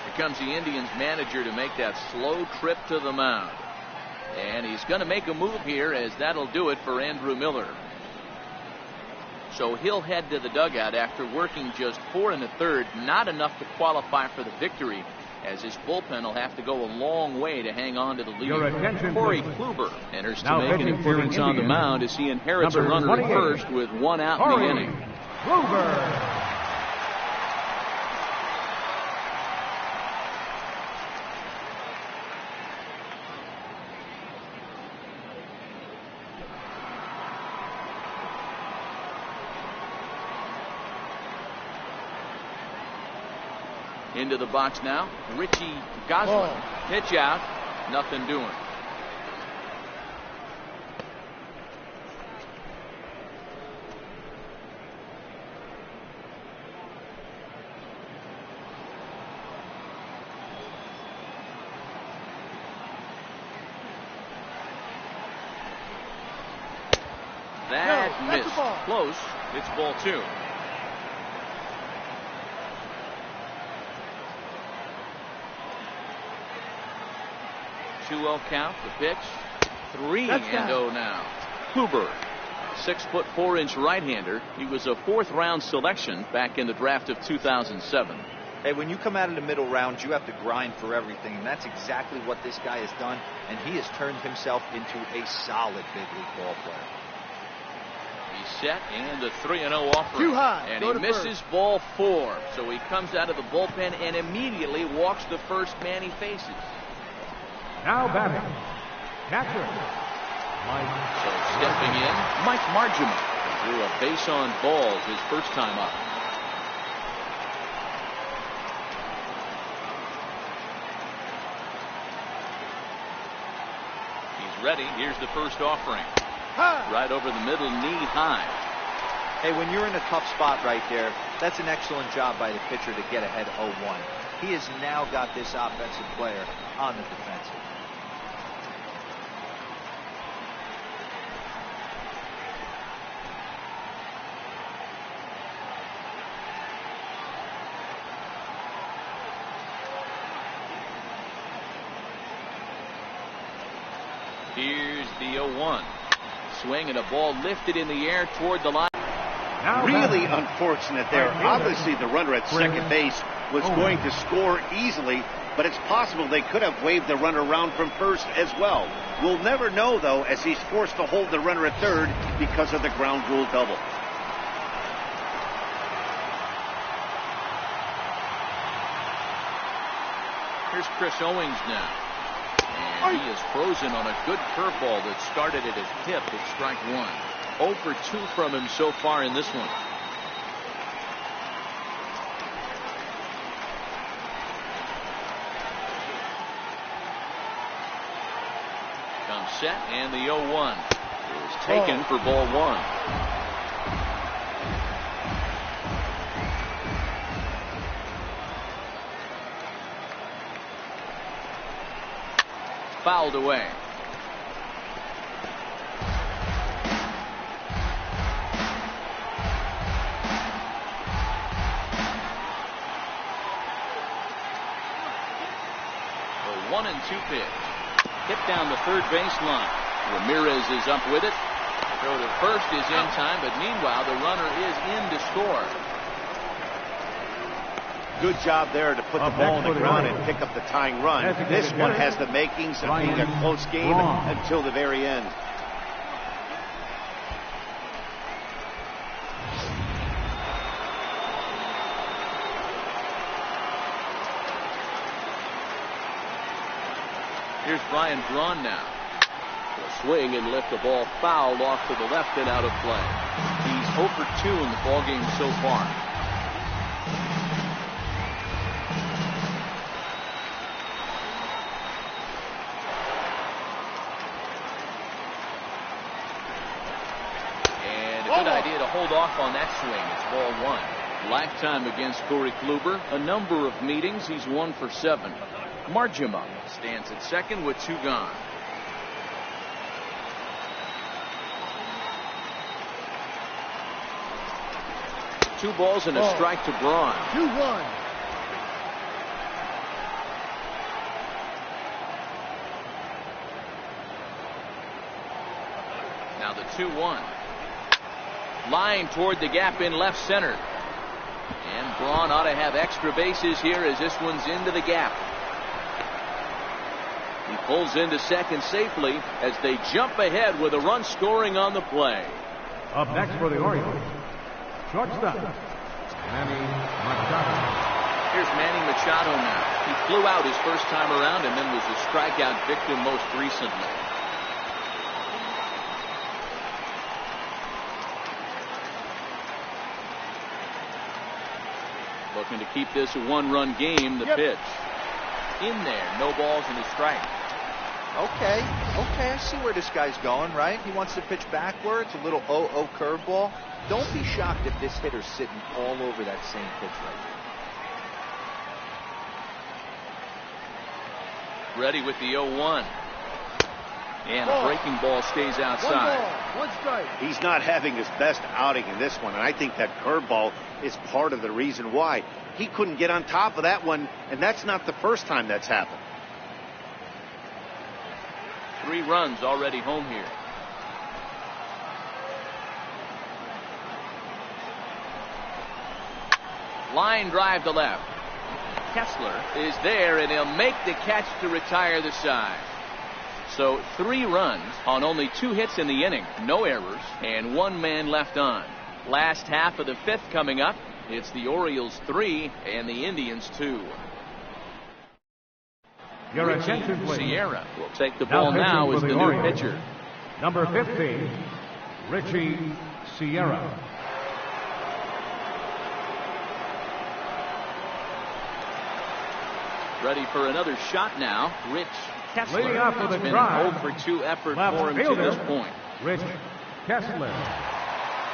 Here comes the Indians manager to make that slow trip to the mound. And he's going to make a move here as that'll do it for Andrew Miller. So he'll head to the dugout after working just 4 1/3, not enough to qualify for the victory, as his bullpen will have to go a long way to hang on to the lead. Corey Kluber enters to make an appearance on the mound as he inherits a runner at first with 1 out in the inning. Kluber. Into the box now, Richie Gosling. Pitch out, nothing doing. That missed. Close. It's ball 2. 2-0 count. The pitch. 3-0 now. Kluber, 6'4" right-hander. He was a 4th-round selection back in the draft of 2007. Hey, when you come out of the middle rounds, you have to grind for everything, and that's exactly what this guy has done, and he has turned himself into a solid big league ball player. He's set, and the 3-0 offering. Too high. And Go he to misses first. ball 4. So he comes out of the bullpen and immediately walks the first man he faces. Now batting, catcher, Mike. So stepping in, Mike Margema drew a base on balls his first time up. He's ready. Here's the first offering. Right over the middle, knee high. Hey, when you're in a tough spot right there, that's an excellent job by the pitcher to get ahead 0-1. He has now got this offensive player on the defensive. Here's the 0-1. Swing and a ball lifted in the air toward the line. Really unfortunate there. Obviously, the runner at second base was going to score easily, but it's possible they could have waved the runner around from first as well. We'll never know, though, as he's forced to hold the runner at third because of the ground rule double. Here's Chris Owings now. And he is frozen on a good curveball that started at his hip at strike 1. 0 for 2 from him so far in this one. Comes set, and the 0-1 is taken for ball 1. Fouled away. A 1-2 pitch. Hit down the third baseline. Ramirez is up with it. Throw to first is in time, but meanwhile the runner is in to score. Good job there to put the ball on the ground and pick up the tying run. This one has the makings of being a close game until the very end. Here's Brian Braun now. Will swing and lift the ball foul off to the left and out of play. He's 0 for 2 in the ballgame so far. Good idea to hold off on that swing. It's ball 1. Lifetime against Corey Kluber. A number of meetings. He's 1 for 7. Margema stands at second with 2 gone. Two balls and a strike to Braun. 2-1. Now the 2-1. Line toward the gap in left center. And Braun ought to have extra bases here as this one's into the gap. He pulls into second safely as they jump ahead with a run scoring on the play. Up next for the Orioles, shortstop, Manny Machado. Here's Manny Machado now. He flew out his first time around and then was a strikeout victim most recently. Looking to keep this a 1-run game. The pitch. In there. No balls and a strike. Okay, I see where this guy's going, right? He wants to pitch backwards, a little 0-0 curveball. Don't be shocked if this hitter's sitting all over that same pitch right there. Ready with the 0-1. And a breaking ball stays outside. 1 ball, 1 strike. He's not having his best outing in this one, and I think that curveball is part of the reason why. He couldn't get on top of that one, and that's not the first time that's happened. 3 runs already home here. Line drive to left. Kessler is there, and he'll make the catch to retire the side. So 3 runs on only 2 hits in the inning, no errors, and 1 man left on. Last half of the 5th coming up. It's the Orioles 3 and the Indians 2. Your attention, please. Sierra will take the ball now as the new Orioles. pitcher. Number 15, Richie Sierra. Ready for another shot now. Rich Kessler. Leading off with It's a been drive. an 0-for-2 effort Left for him fielder, to this point. Rich Kessler.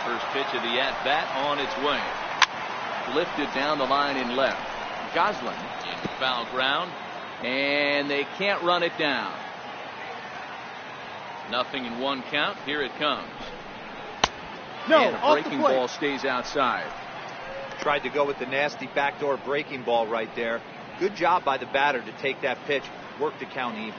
First pitch of the at-bat on its way. Lifted down the line in left. Goslin in foul ground, and they can't run it down. 0-1 count. Here it comes. No, And a off the breaking plate. ball stays outside. Tried to go with the nasty backdoor breaking ball right there. Good job by the batter to take that pitch, work the count even.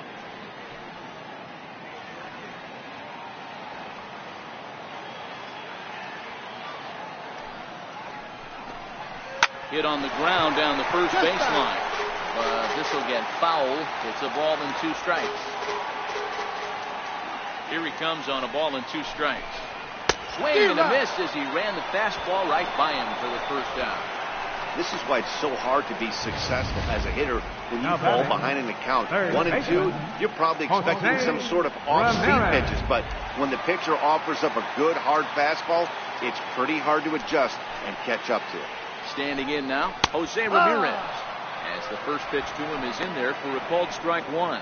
Hit on the ground down the first baseline. This will get foul. It's a ball and 2 strikes. Here he comes on a ball and 2 strikes. Swing and a miss as he ran the fastball right by him for the first out. This is why it's so hard to be successful as a hitter when you Now fall batting. behind in the count. Third 1 and 2, baseman, you're probably expecting Jose some sort of off-speed Ramirez. pitches, but when the pitcher offers up a good hard fastball, it's pretty hard to adjust and catch up to it. Standing in now, Jose Ramirez. As the first pitch to him is in there for a called strike 1.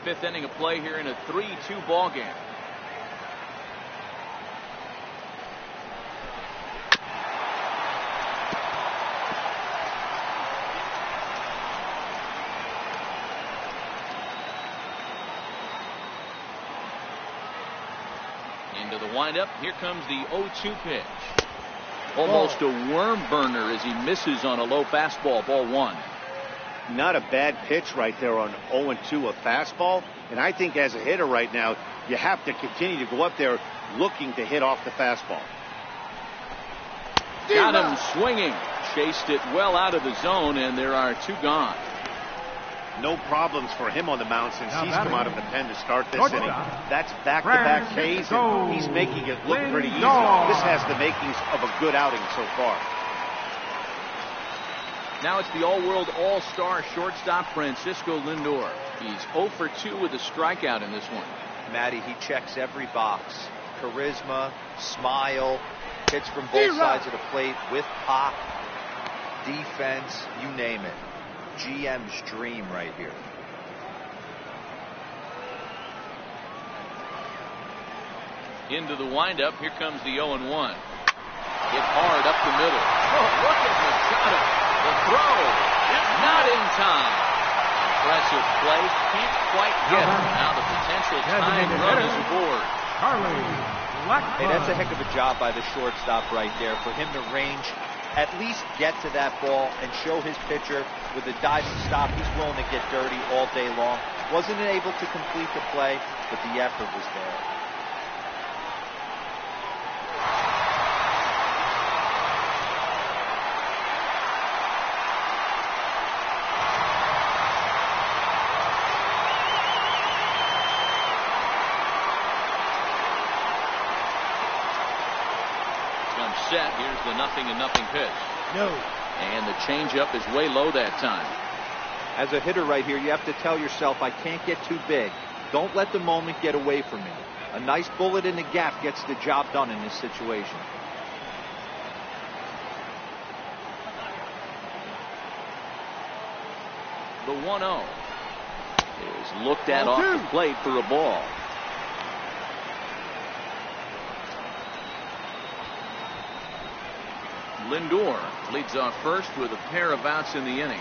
5th inning of play here in a 3-2 ball game. Into the windup. Here comes the 0-2 pitch. Almost a worm burner as he misses on a low fastball. Ball 1. Not a bad pitch right there on 0-2, a fastball. And I think as a hitter right now, you have to continue to go up there looking to hit off the fastball. Got him swinging. Chased it well out of the zone, and there are 2 gone. No problems for him on the mound since Now he's come batting. out of the pen to start this Shortstop. inning. That's back-to-back Ks, and he's making it look pretty easy. This has the makings of a good outing so far. Now it's the all-world all-star shortstop Francisco Lindor. He's 0-for-2 with a strikeout in this one. Matty, he checks every box. Charisma, smile, hits from both sides of the plate with pop, defense, you name it. GM's dream right here. Into the windup. Here comes the 0-1. Hit hard up the middle. Oh, look at Machado. The throw. Not in time. Impressive play. Can't quite get him. Now the potential tying run is aboard. Charlie Blackburn. Hey, that's a heck of a job by the shortstop right there for him to range, at least get to that ball and show his pitcher with a diving stop. He's willing to get dirty all day long. Wasn't able to complete the play, but the effort was there. Set. Here's the 0-0 pitch. No. And the changeup is way low that time. As a hitter right here, you have to tell yourself, I can't get too big. Don't let the moment get away from me. A nice bullet in the gap gets the job done in this situation. The 1-0 is looked at off the plate for a ball. Lindor leads off first with a pair of outs in the inning.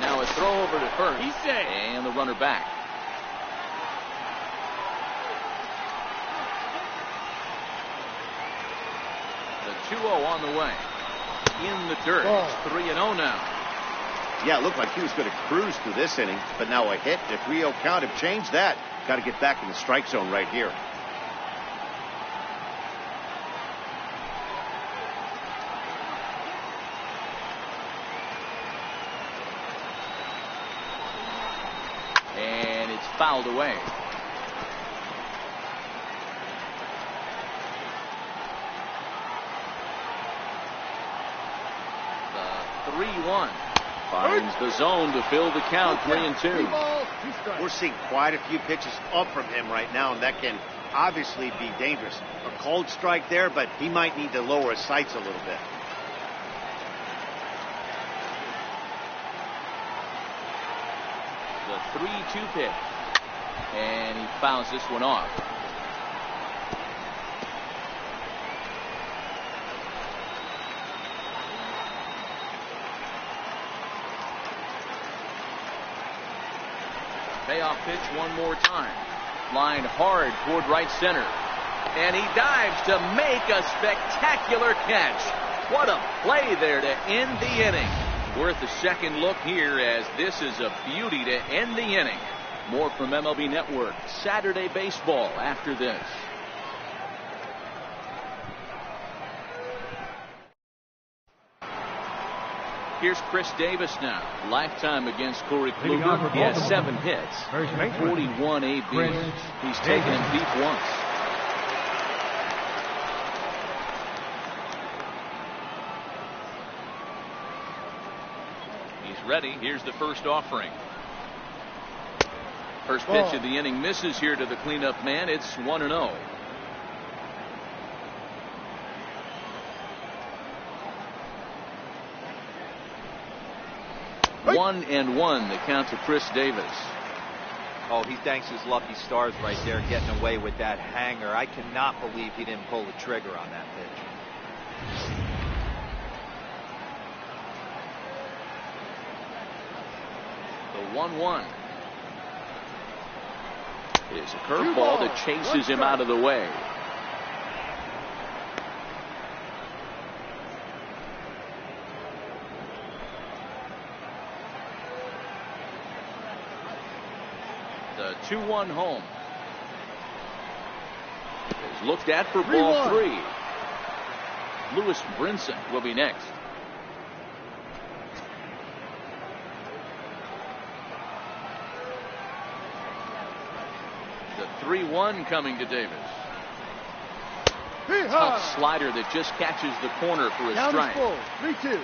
Now a throw over to first. He's safe. And the runner back. The 2-0 on the way. In the dirt. It's 3-0 now. Yeah, it looked like he was going to cruise through this inning, but now a hit, a 3-0 count have changed that. Got to get back in the strike zone right here. And it's fouled away. The 3-1 finds the zone to fill the count. 3-2. We're seeing quite a few pitches up from him right now, and that can obviously be dangerous. A cold strike there, but he might need to lower his sights a little bit. The 3-2 pitch. And he fouls this one off. Payoff pitch one more time. Line hard toward right center. And he dives to make a spectacular catch. What a play there to end the inning. Worth a second look here, as this is a beauty to end the inning. More from MLB Network Saturday Baseball after this. Here's Chris Davis now. Lifetime against Corey Kluber. He has 7 hits, 41 ABs. He's taken him deep once. He's ready. Here's the first offering. First pitch of the inning misses here to the cleanup man. It's 1-0. One and one, the count to Chris Davis. Oh, he thanks his lucky stars right there, getting away with that hanger. I cannot believe he didn't pull the trigger on that pitch. The 1-1 is a curveball that chases him out of the way. The 2-1 home is looked at for ball 3. Lewis Brinson will be next. The 3-1 coming to Davis. Tough slider that just catches the corner for a strike. 3-2.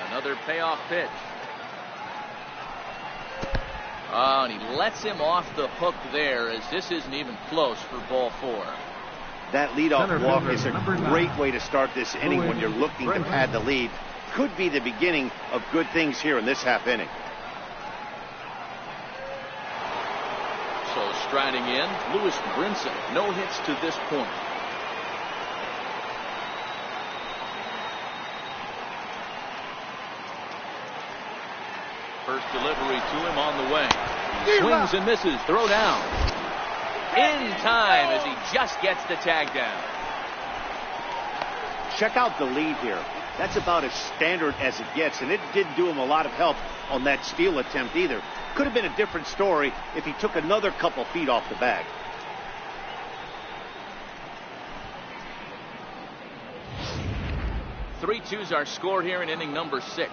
Another payoff pitch. Oh, and he lets him off the hook there, as this isn't even close for ball 4. That leadoff walk is a great way to start this inning when you're looking to pad the lead. Could be the beginning of good things here in this half inning. So striding in, Lewis Brinson. No hits to this point. First delivery to him on the way. He swings and misses. Throw down. In time as he just gets the tag down. Check out the lead here. That's about as standard as it gets, and it didn't do him a lot of help on that steal attempt either. Could have been a different story if he took another couple feet off the bag. Three twos are scored here in inning number 6.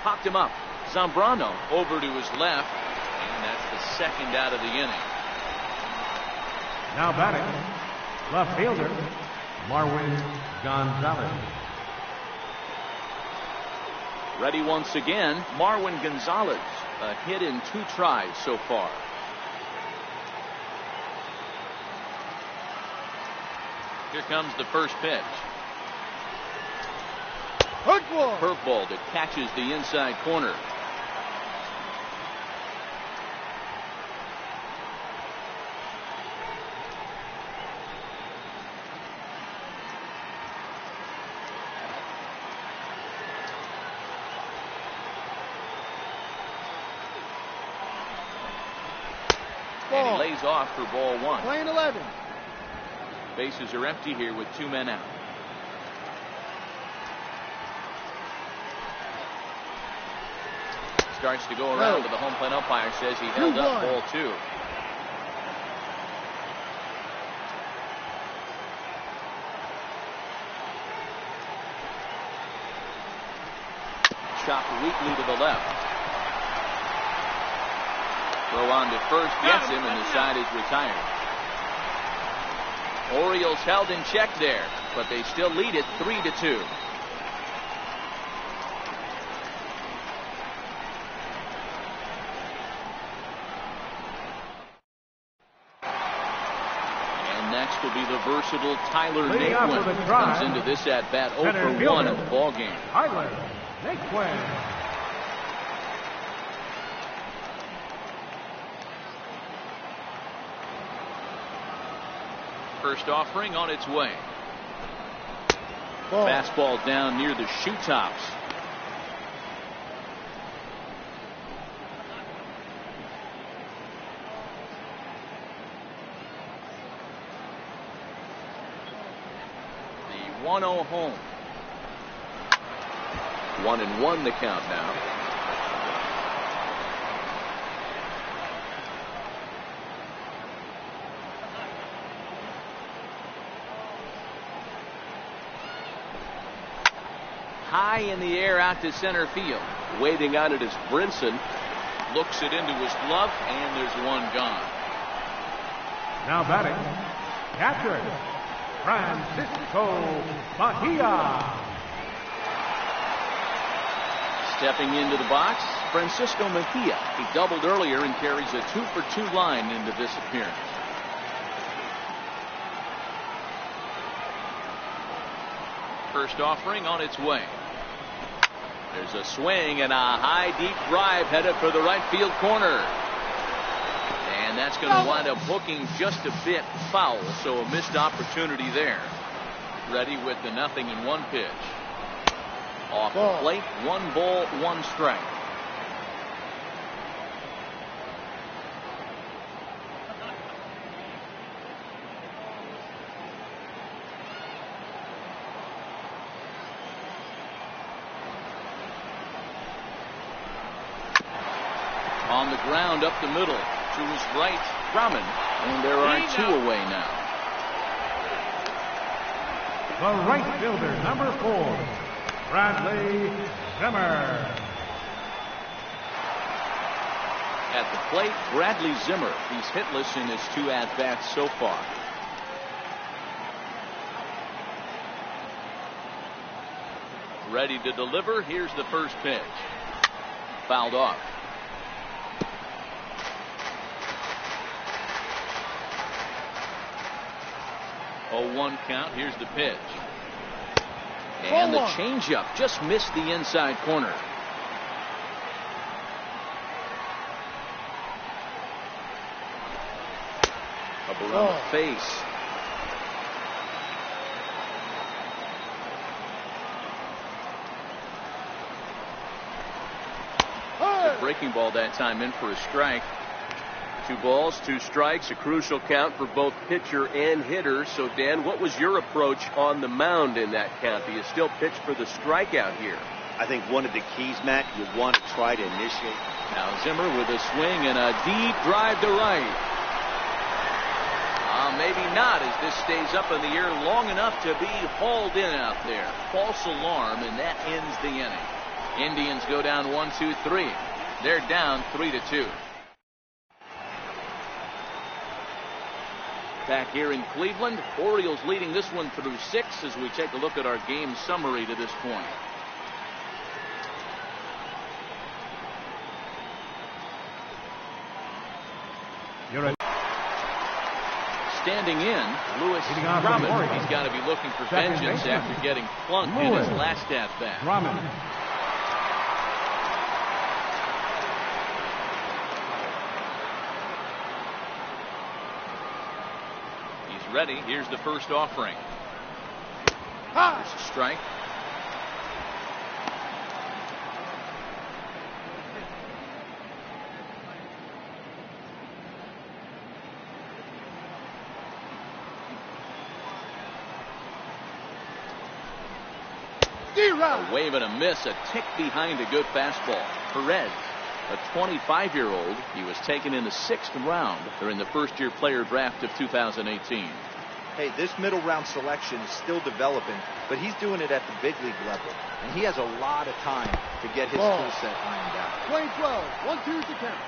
Popped him up. Zambrano over to his left, and that's the second out of the inning. Now batting, left fielder, Marwin Gonzalez. Ready once again, Marwin Gonzalez. A hit in 2 tries so far. Here comes the first pitch. Curveball that catches the inside corner. And he lays off for ball 1. Playing 11. Bases are empty here with 2 men out. Starts to go around, but the home plate umpire says he held up ball 2. Chopped weakly to the left. Throw on to first, gets him, and the side is retired. Orioles held in check there, but they still lead it 3-2. And next will be the versatile Tyler Naquin. Comes into this at bat 0 for 1 in the ball game. Tyler Naquin. First offering on its way. Fastball down near the shoe tops. The 1-0 home. 1-1 the count now. High in the air out to center field. Waiting on it is Brinson. Looks it into his glove, and there's one gone. Now batting, catcher, Francisco Mejia. Stepping into the box, Francisco Mejia. He doubled earlier and carries a 2-for-2 line into this appearance. First offering on its way. There's a swing and a high deep drive headed for the right field corner. And that's going to wind up hooking just a bit foul, so a missed opportunity there. Ready with the 0-1 pitch. Off the plate, 1 ball, 1 strike. On the ground up the middle to his right, Drummond, and there are 2 away now. The right fielder, number 4, Bradley Zimmer. At the plate, Bradley Zimmer. He's hitless in his 2 at-bats so far. Ready to deliver. Here's the first pitch. Fouled off. 0-1 count. Here's the pitch. And the changeup just missed the inside corner. Up around the face. The breaking ball that time in for a strike. 2 balls, 2 strikes, a crucial count for both pitcher and hitter. So, Dan, what was your approach on the mound in that count? Do you still pitch for the strikeout here? I think one of the keys, Matt, you want to try to initiate. Now Zimmer with a swing and a deep drive to right. Maybe not, as this stays up in the air long enough to be hauled in out there. False alarm, and that ends the inning. Indians go down 1-2-3. They're down 3-2. Back here in Cleveland, Orioles leading this one through 6 as we take a look at our game summary to this point. Standing in, Lewis Drummond. He's got to be looking for vengeance after getting plunked in his last at-bat. He's ready. Here's the first offering. There's a strike. A wave and a miss, a tick behind a good fastball. Perez, a 25-year-old, he was taken in the 6th round during the first-year player draft of 2018. Hey, this middle round selection is still developing, but he's doing it at the big league level, and he has a lot of time to get his skill set ironed out. Play 12, 1-2 to count.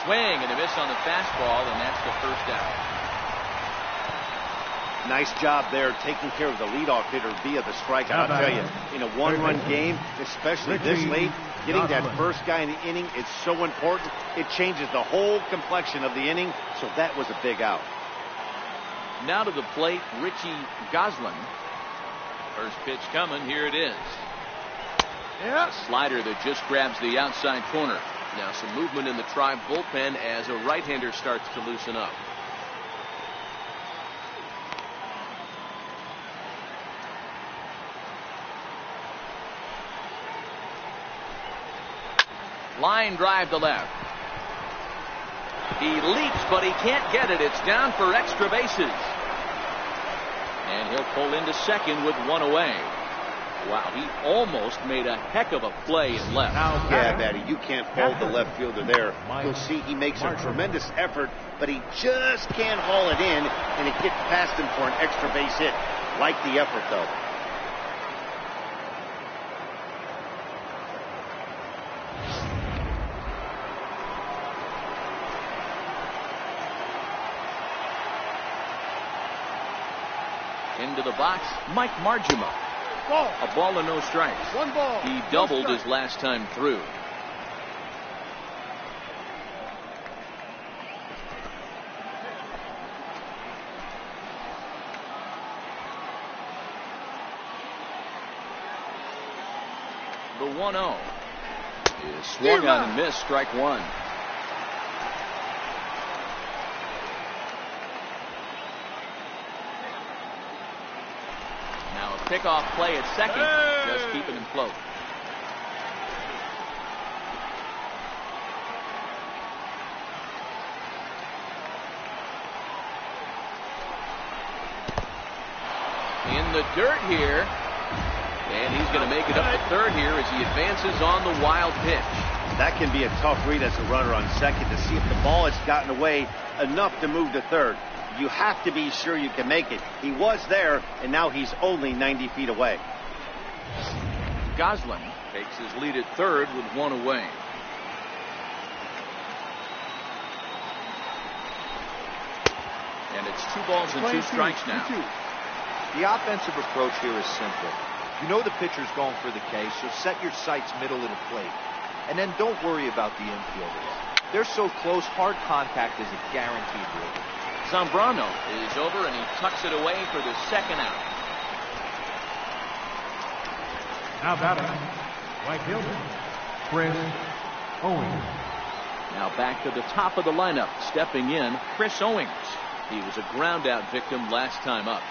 Swing and a miss on the fastball, and that's the first out. Nice job there taking care of the leadoff hitter via the strikeout. I'll tell you, in a one-run game, especially this late, getting that first guy in the inning is so important. It changes the whole complexion of the inning, so that was a big out. Now to the plate, Richie Goslin. First pitch coming, here it is. A slider that just grabs the outside corner. Now some movement in the Tribe bullpen as a right-hander starts to loosen up. Line drive to left. He leaps, but he can't get it. It's down for extra bases. And he'll pull into second with one away. Wow, he almost made a heck of a play in left. Yeah, Matty, you can't fault the left fielder there. You'll see he makes a tremendous effort, but he just can't haul it in, and it gets past him for an extra base hit. Like the effort, though. Into the box, Mike Margima. A ball and no strikes. 1 ball. He doubled his last time through. The 1-0 is swung on and missed, strike one. Pickoff play at second, just keeping him float. In the dirt here, and he's going to make it up to third here as he advances on the wild pitch. That can be a tough read as a runner on second to see if the ball has gotten away enough to move to third. You have to be sure you can make it. He was there, and now he's only 90 feet away. Goslin takes his lead at third with one away. And it's 2 balls and 2 strikes now. The offensive approach here is simple. You know the pitcher's going for the K, so set your sights middle of the plate. And then don't worry about the infielders. They're so close, hard contact is a guaranteed rule. Zambrano is over, and he tucks it away for the second out. Now batting, right fielder, Chris Owings. Now back to the top of the lineup, stepping in, Chris Owings. He was a ground out victim last time up.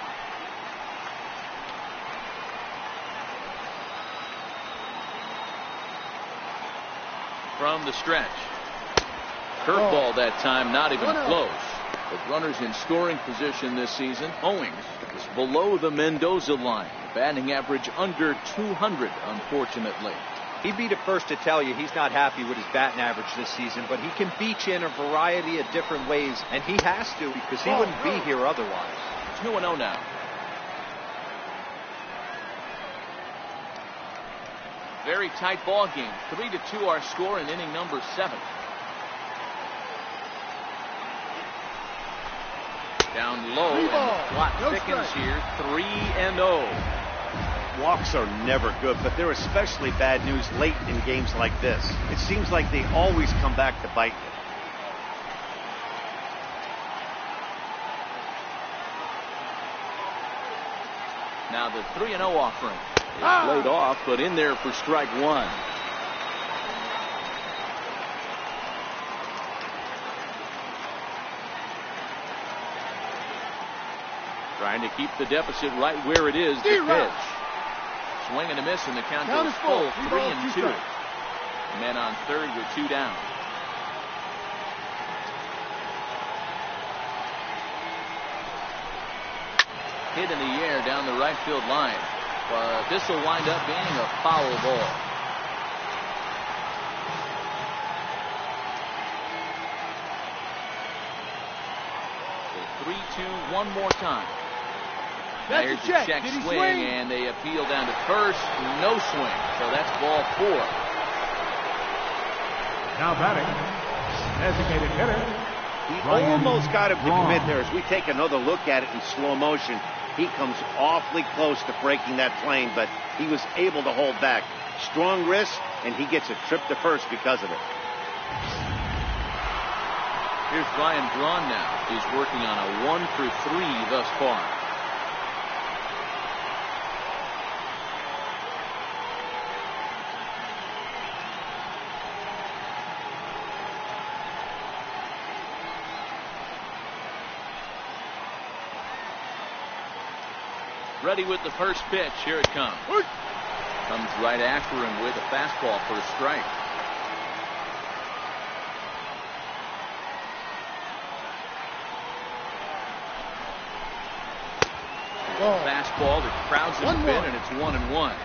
From the stretch. Curveball that time, not even close. With runners in scoring position this season, Owings is below the Mendoza line. Batting average under 200, unfortunately. He'd be the first to tell you he's not happy with his batting average this season, but he can beat you in a variety of different ways, and he has to because he wouldn't be here otherwise. 2-0 now. Very tight ball game. 3-2 our score in inning number 7. Down low, and the clock thickens here. 3-0. Walks are never good, but they're especially bad news late in games like this. It seems like they always come back to bite you. Now the 3-0 offering is laid off, but in there for strike 1. Trying to keep the deficit right where it is. The pitch. Swing and a miss, and the count goes full. 3-2. Men on third with 2 down. Hit in the air down the right field line. But this will wind up being a foul ball. So 3-2 one more time. There's a check swing, and they appeal down to first. No swing. So that's ball 4. Now batting, designated hitter. He almost got him to commit there. As we take another look at it in slow motion, he comes awfully close to breaking that plane, but he was able to hold back. Strong wrist, and he gets a trip to first because of it. Here's Brian Braun now. He's working on a 1-for-3 thus far. Ready with the first pitch. Here it comes. Comes right after him with a fastball for a strike. Fastball that crowds him a bit, and it's 1-1.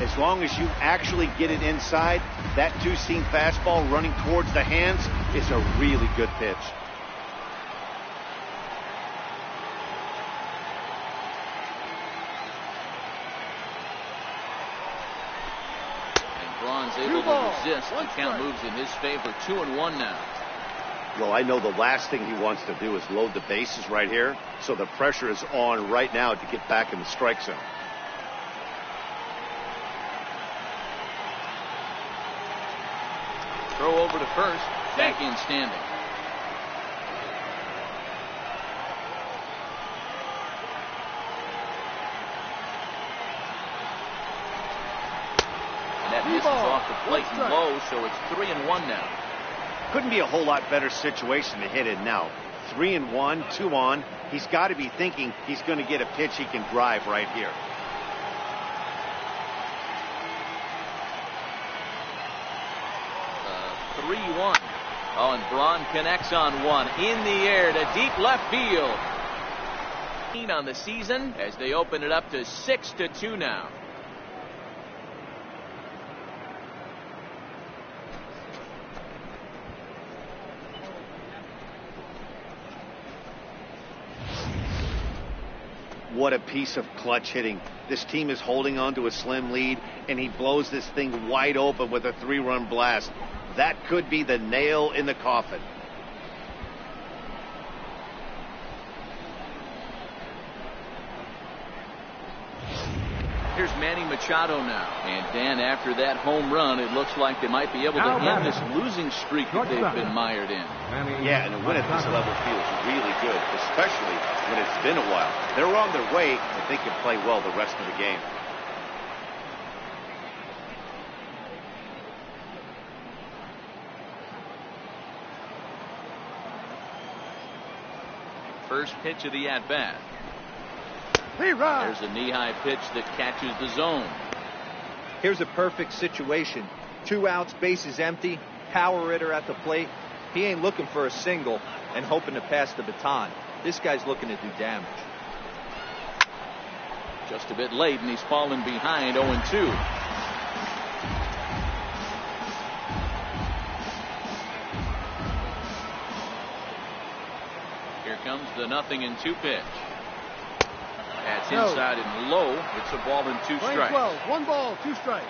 As long as you actually get it inside, that 2-seam fastball running towards the hands is a really good pitch. Braun's able to resist. The count moves in his favor. 2-1 now. Well, I know the last thing he wants to do is load the bases right here, so the pressure is on right now to get back in the strike zone. Throw over to first. Back in standing. That misses off the plate and low, so it's 3-1 now. Couldn't be a whole lot better situation to hit in now. 3-1, 2 on. He's got to be thinking he's going to get a pitch he can drive right here. Uh, 3-1. Oh, and Braun connects on one in the air to deep left field. On the season as they open it up to 6-2 now. What a piece of clutch hitting. This team is holding on to a slim lead, and he blows this thing wide open with a 3-run blast. That could be the nail in the coffin. Here's Manny Machado now. And Dan, after that home run, it looks like they might be able to end this losing streak that they've been mired in. Yeah, and a win at this level feels really good, especially when it's been a while. They're on their way, but they can play well the rest of the game. First pitch of the at-bat. There's a knee-high pitch that catches the zone. Here's a perfect situation. 2 outs, bases empty, power hitter at the plate. He ain't looking for a single and hoping to pass the baton. This guy's looking to do damage. Just a bit late, and he's fallen behind 0-2. comes the 0-2 pitch. That's inside and low. It's a ball and 2 strikes. 12, 1 ball, 2 strikes.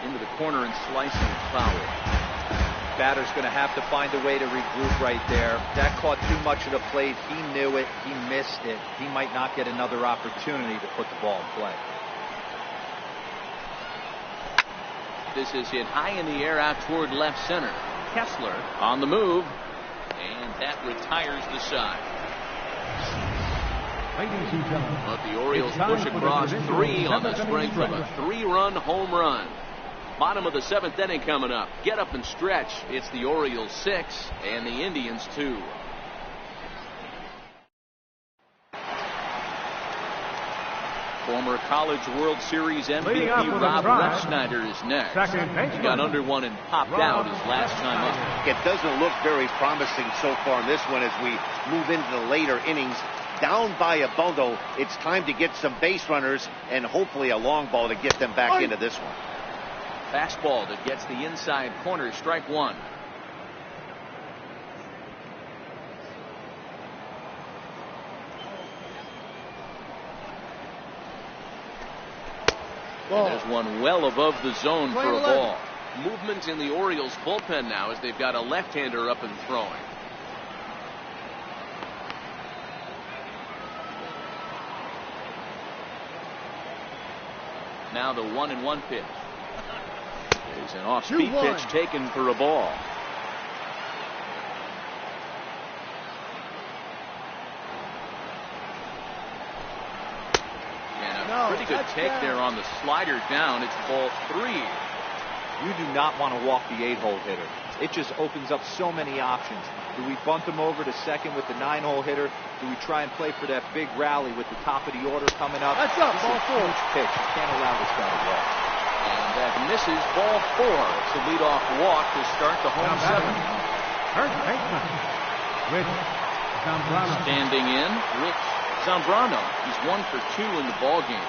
Into the corner and slicing foul. Batter's going to have to find a way to regroup right there. That caught too much of the plate. He knew it. He missed it. He might not get another opportunity to put the ball in play. This is hit high in the air out toward left center. Kessler on the move, and that retires the side. Ladies and gentlemen, But the Orioles push across 3 on the strength of a 3-run home run. Bottom of the 7th inning coming up. Get up and stretch. It's the Orioles 6 and the Indians 2. Former College World Series MVP Rob Refsnyder is next. He got under one and popped out his last time up. It doesn't look very promising so far in this one as we move into the later innings. Down by a bundle, it's time to get some base runners and hopefully a long ball to get them back into this one. Fastball that gets the inside corner, strike 1. There's one well above the zone for a ball. Movement in the Orioles bullpen now as they've got a left-hander up and throwing. Now the 1-1 pitch. There's an off-speed pitch taken for a ball. And a pretty good take there on the slider down. It's ball 3. You do not want to walk the 8-hole hitter. It just opens up so many options. Do we bunt him over to second with the 9-hole hitter? Do we try and play for that big rally with the top of the order coming up? That's up, ball 4. Huge pitch. You can't allow this guy to walk. And that misses, ball 4. It's a leadoff walk to start the home 7th. First baseman, Rich Zambrano. Standing in, Rich Zambrano. He's 1 for 2 in the ballgame.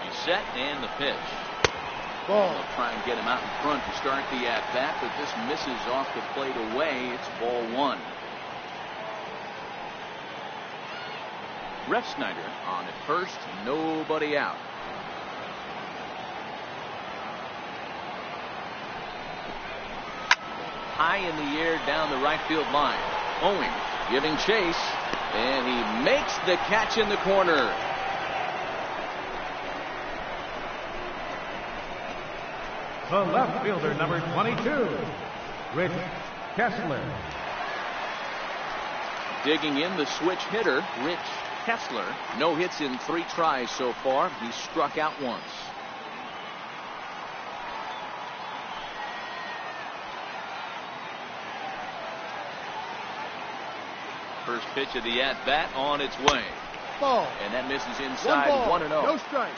He's set and the pitch. Ball. They'll try and get him out in front to start the at-bat, but this misses off the plate away. It's ball 1. Refsnyder on at first, nobody out. High in the air down the right field line. Owing, giving chase, and he makes the catch in the corner. The left fielder, number 22, Rich Kessler. Digging in the switch hitter, Rich Kessler. No hits in 3 tries so far. He struck out once. First pitch of the at-bat on its way. Ball. And that misses inside. 1-0. No strike.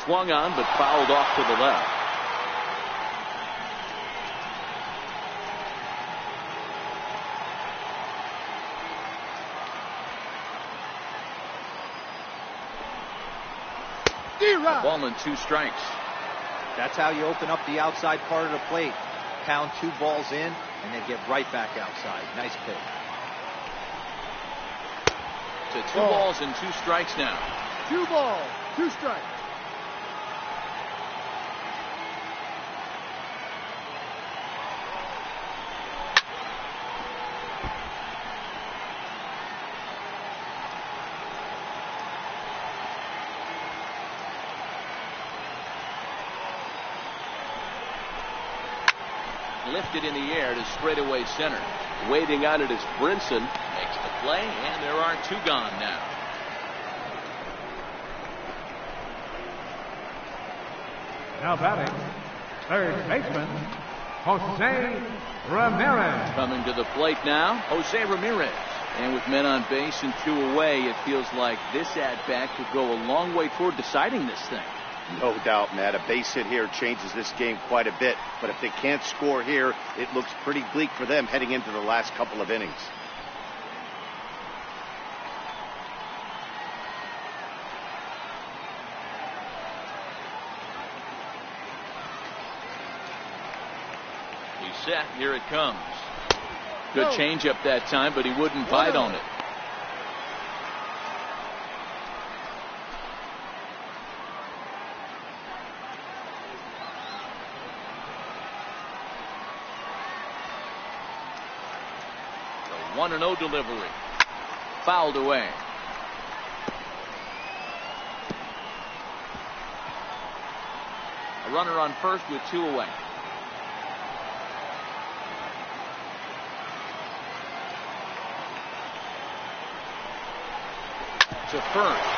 Swung on, but fouled off to the left. Ball and 2 strikes. That's how you open up the outside part of the plate. Pound 2 balls in, and then get right back outside. Nice pitch. To 2 balls and 2 strikes now. 2 balls, 2 strikes. Lifted in the air to straightaway center. Waiting on it is Brinson. Makes the play, and there are 2 gone now. Now batting, third baseman, Jose Ramirez. Coming to the plate now, Jose Ramirez. And with men on base and 2 away, it feels like this at-bat could go a long way toward deciding this thing. No doubt, Matt. A base hit here changes this game quite a bit. But if they can't score here, it looks pretty bleak for them heading into the last couple of innings. He's set. Here it comes. Good changeup that time, but he wouldn't bite on it. The 1-0 delivery. Fouled away. A runner on first with 2 away. To first.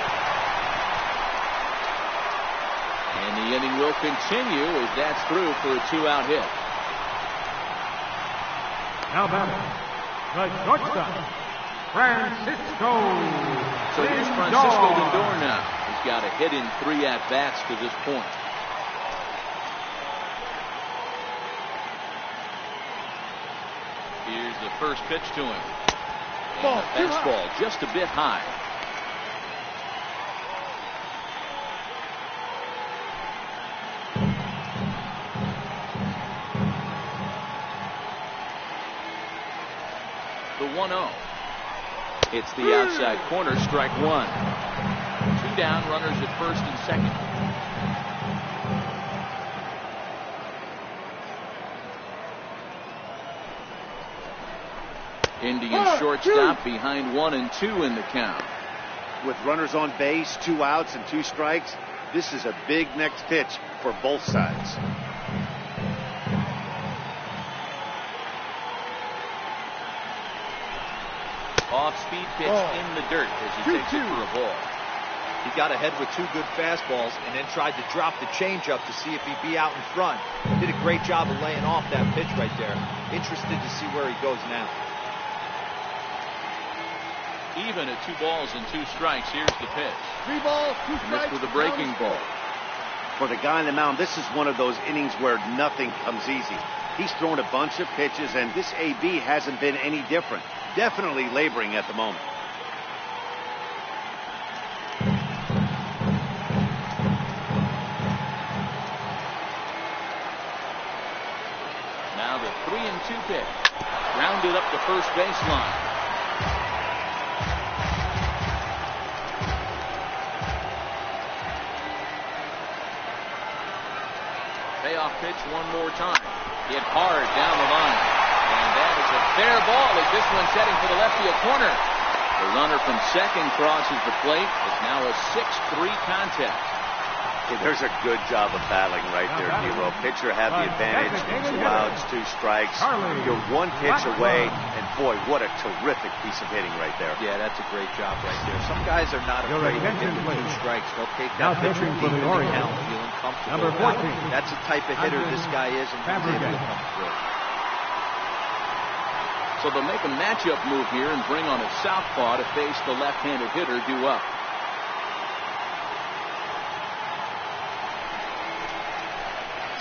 And the inning will continue as that's through for a 2-out hit. Now batting, the shortstop, Francisco. So here's Francisco Lindor now. He's got a hit in 3 at-bats to this point. Here's the first pitch to him. And the fastball just a bit high. The 1-0. It's the outside corner, strike 1. 2 down, runners at first and second. Indian shortstop behind 1 and 2 in the count. With runners on base, 2 outs and 2 strikes, this is a big next pitch for both sides. Off-speed pitch in the dirt as he takes it for a ball. He got ahead with 2 good fastballs and then tried to drop the changeup to see if he'd be out in front. Did a great job of laying off that pitch right there. Interested to see where he goes now. Even at 2 balls and 2 strikes, here's the pitch. 3 balls, 2 strikes. Missed with a breaking ball. For the guy on the mound, this is one of those innings where nothing comes easy. He's thrown a bunch of pitches, and this AB hasn't been any different. Definitely laboring at the moment. Now the 3-2 pitch. Grounded up the first baseline. Payoff pitch one more time. Hit hard down the line. And that is a fair ball as this one's heading for the left field corner. The runner from second crosses the plate. It's now a 6-3 contest. Yeah, there's a good job of battling right there, Hero. Pitcher had the advantage. 2 outs, 2 strikes. You're 1 pitch away, and boy, what a terrific piece of hitting right there. Yeah, that's a great job right there. Some guys are not afraid to hit with 2 strikes. They'll take that pitcher deep in the count, feeling comfortable. That's the type of hitter this guy is, and he's able to come through. So they'll make a matchup move here and bring on a southpaw to face the left-handed hitter due up.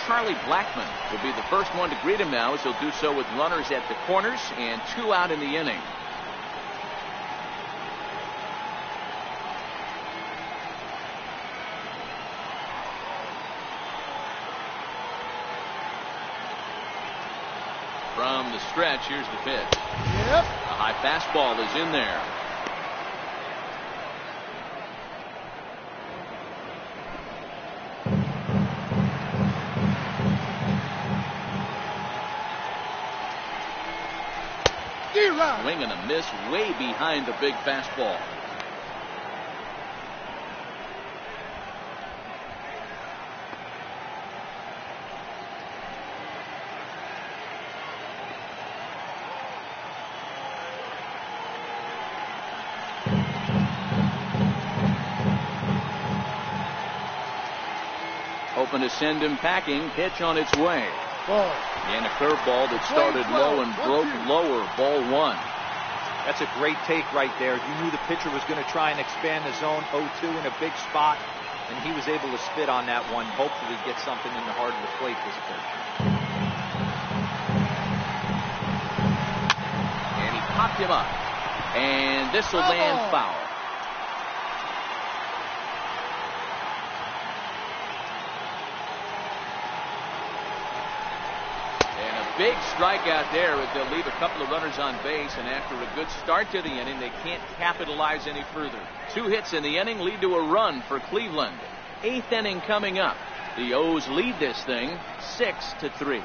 Charlie Blackmon will be the first one to greet him now, as he'll do so with runners at the corners and 2 out in the inning. From the stretch, here's the pitch. Yep. A high fastball is in there. Swing and a miss way behind the big fastball. Hoping to send him packing. Pitch on its way. Ball. And a curveball that started low and broke lower. Ball 1. That's a great take right there. You knew the pitcher was going to try and expand the zone 0-2 in a big spot. and he was able to spit on that one, hopefully get something in the heart of the plate this pitch. And he popped him up. And this will land foul. Big strikeout there as they'll leave a couple of runners on base, and after a good start to the inning, they can't capitalize any further. 2 hits in the inning lead to a run for Cleveland. 8th inning coming up. The O's lead this thing 6-3.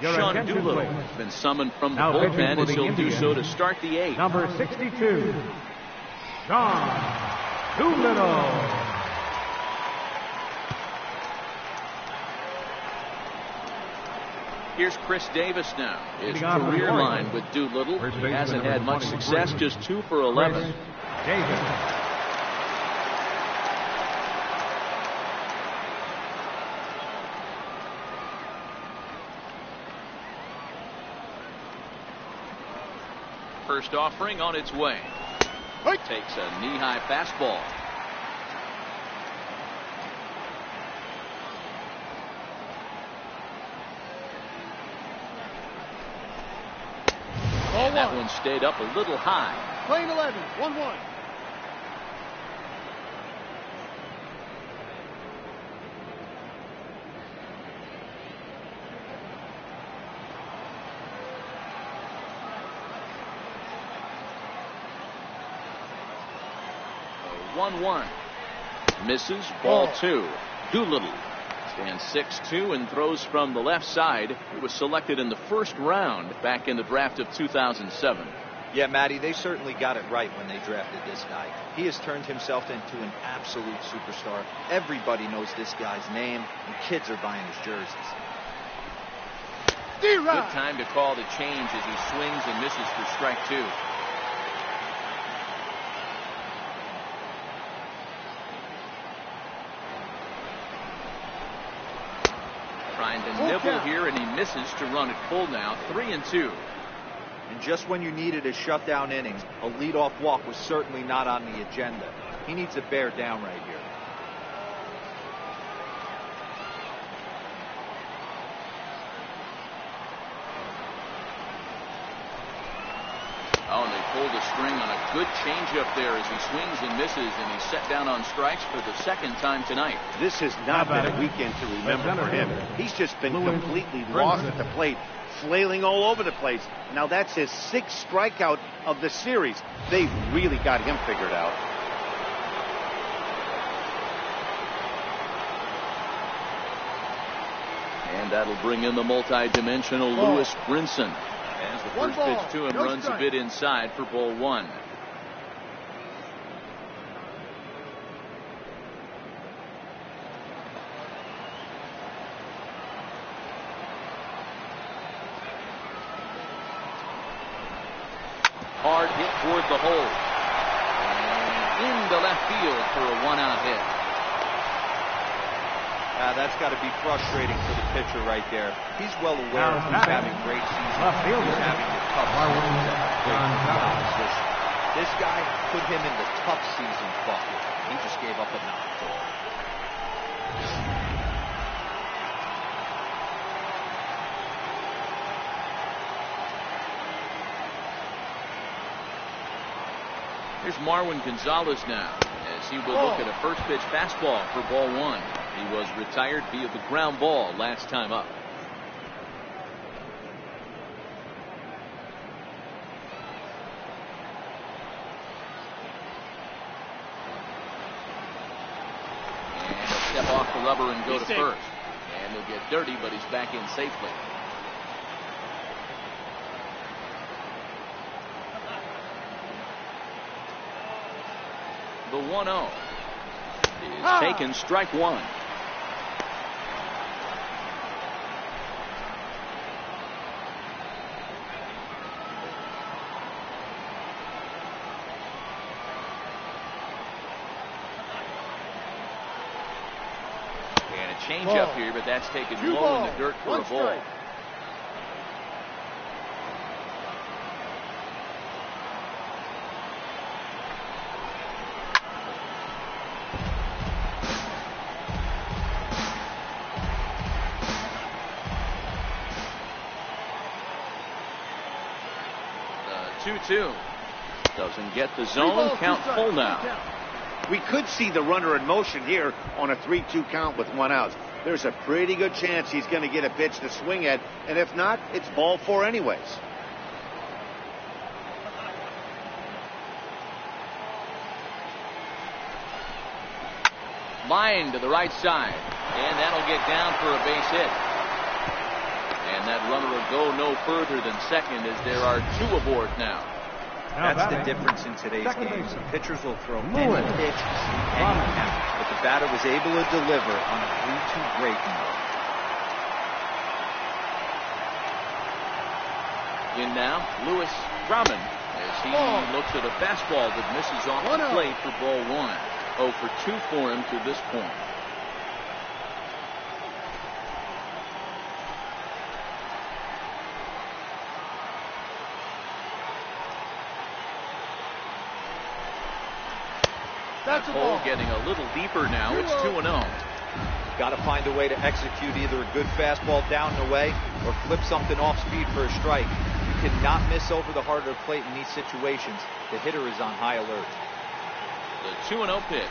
Sean Doolittle has been summoned from the bullpen as he'll do so to start the 8th. Number 62, Sean Doolittle. Here's Chris Davis now. His career line with Doolittle. He hasn't had much success, just 2 for 11. Davis. First offering on its way. Takes a knee-high fastball. And that one stayed up a little high. Playing 11, 1-1. Oh, 1-1. Misses. Ball 2. Doolittle stands 6'2" and throws from the left side. He was selected in the first round back in the draft of 2007. Yeah, Matty, they certainly got it right when they drafted this guy. He has turned himself into an absolute superstar. Everybody knows this guy's name, and kids are buying his jerseys. Good time to call the change as he swings and misses for strike 2. Trying to nibble here, and he misses to run it full now. 3-2. And just when you needed a shutdown inning, a leadoff walk was certainly not on the agenda. He needs to bear down right here. Oh, and they pulled a string on a good changeup there as he swings and misses, and he's set down on strikes for the 2nd time tonight. This has not been a weekend to remember for him. He's just been completely lost at the plate, flailing all over the place. Now that's his 6th strikeout of the series. They've really got him figured out. And that'll bring in the multi-dimensional Lewis Brinson. As the first pitch to him runs a bit inside for ball 1. Hard hit toward the hole. And into left field for a 1-out hit. That's got to be frustrating for the pitcher right there. He's well aware of who's having great seasons. He's having a tough season. This guy put him in the tough seasons bucket. He just gave up a knock for him. Here's Marwin Gonzalez now as he will look at a first pitch fastball for ball 1. He was retired via the ground ball last time up. And he'll step off the rubber and go to first. And he'll get dirty, but he's back in safely. The 1-0 is taken, strike 1. And a change up here, but that's taken low in the dirt for a ball. 2-2. Doesn't get the zone. Count full now. We could see the runner in motion here on a 3-2 count with 1 out. There's a pretty good chance he's going to get a pitch to swing at, and if not, it's ball 4 anyways. Line to the right side, and that'll get down for a base hit. And that runner will go no further than second as there are 2 aboard now. That's the difference in today's games. Pitchers will throw any pitch, any count, but the batter was able to deliver on a 3-2 breaking ball. In now, Lewis Grauman as he looks at a fastball that misses off the plate for ball 1. 0 for 2 for him to this point. That's a ball. Getting a little deeper now. It's 2-0. Got to find a way to execute either a good fastball down and away or flip something off speed for a strike. You cannot miss over the heart of the plate in these situations. The hitter is on high alert. The 2-0 pitch.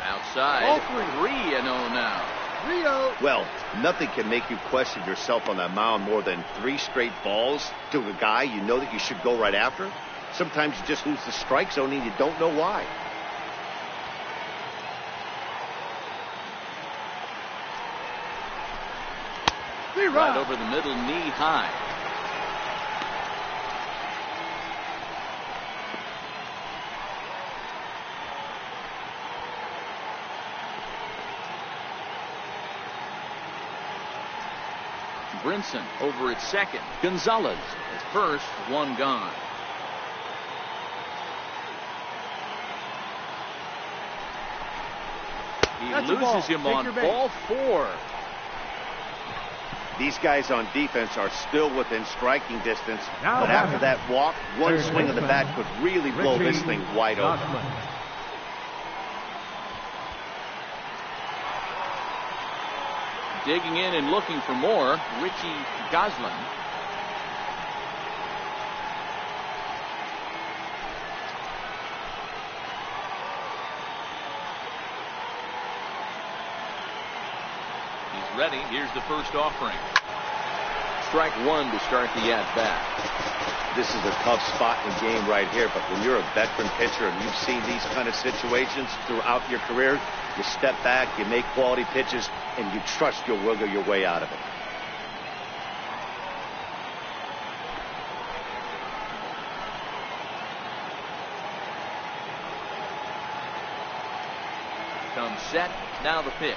Outside. 3-0 now. 3-0. Well, nothing can make you question yourself on that mound more than 3 straight balls to a guy you know that you should go right after. Sometimes you just lose the strike zone and you don't know why. Right over the middle, knee high. Brinson over at second. Gonzalez at first, 1 gone. He loses him on ball 4. These guys on defense are still within striking distance, but after that walk, 1 swing of the bat could really blow this thing wide open. Digging in and looking for more, Richie Goslin. He's ready. Here's the first offering. Strike 1 to start the at-bat. This is a tough spot in the game right here, but when you're a veteran pitcher and you've seen these kind of situations throughout your career, you step back, you make quality pitches, and you trust you'll wiggle your way out of it. Comes set, now the pitch.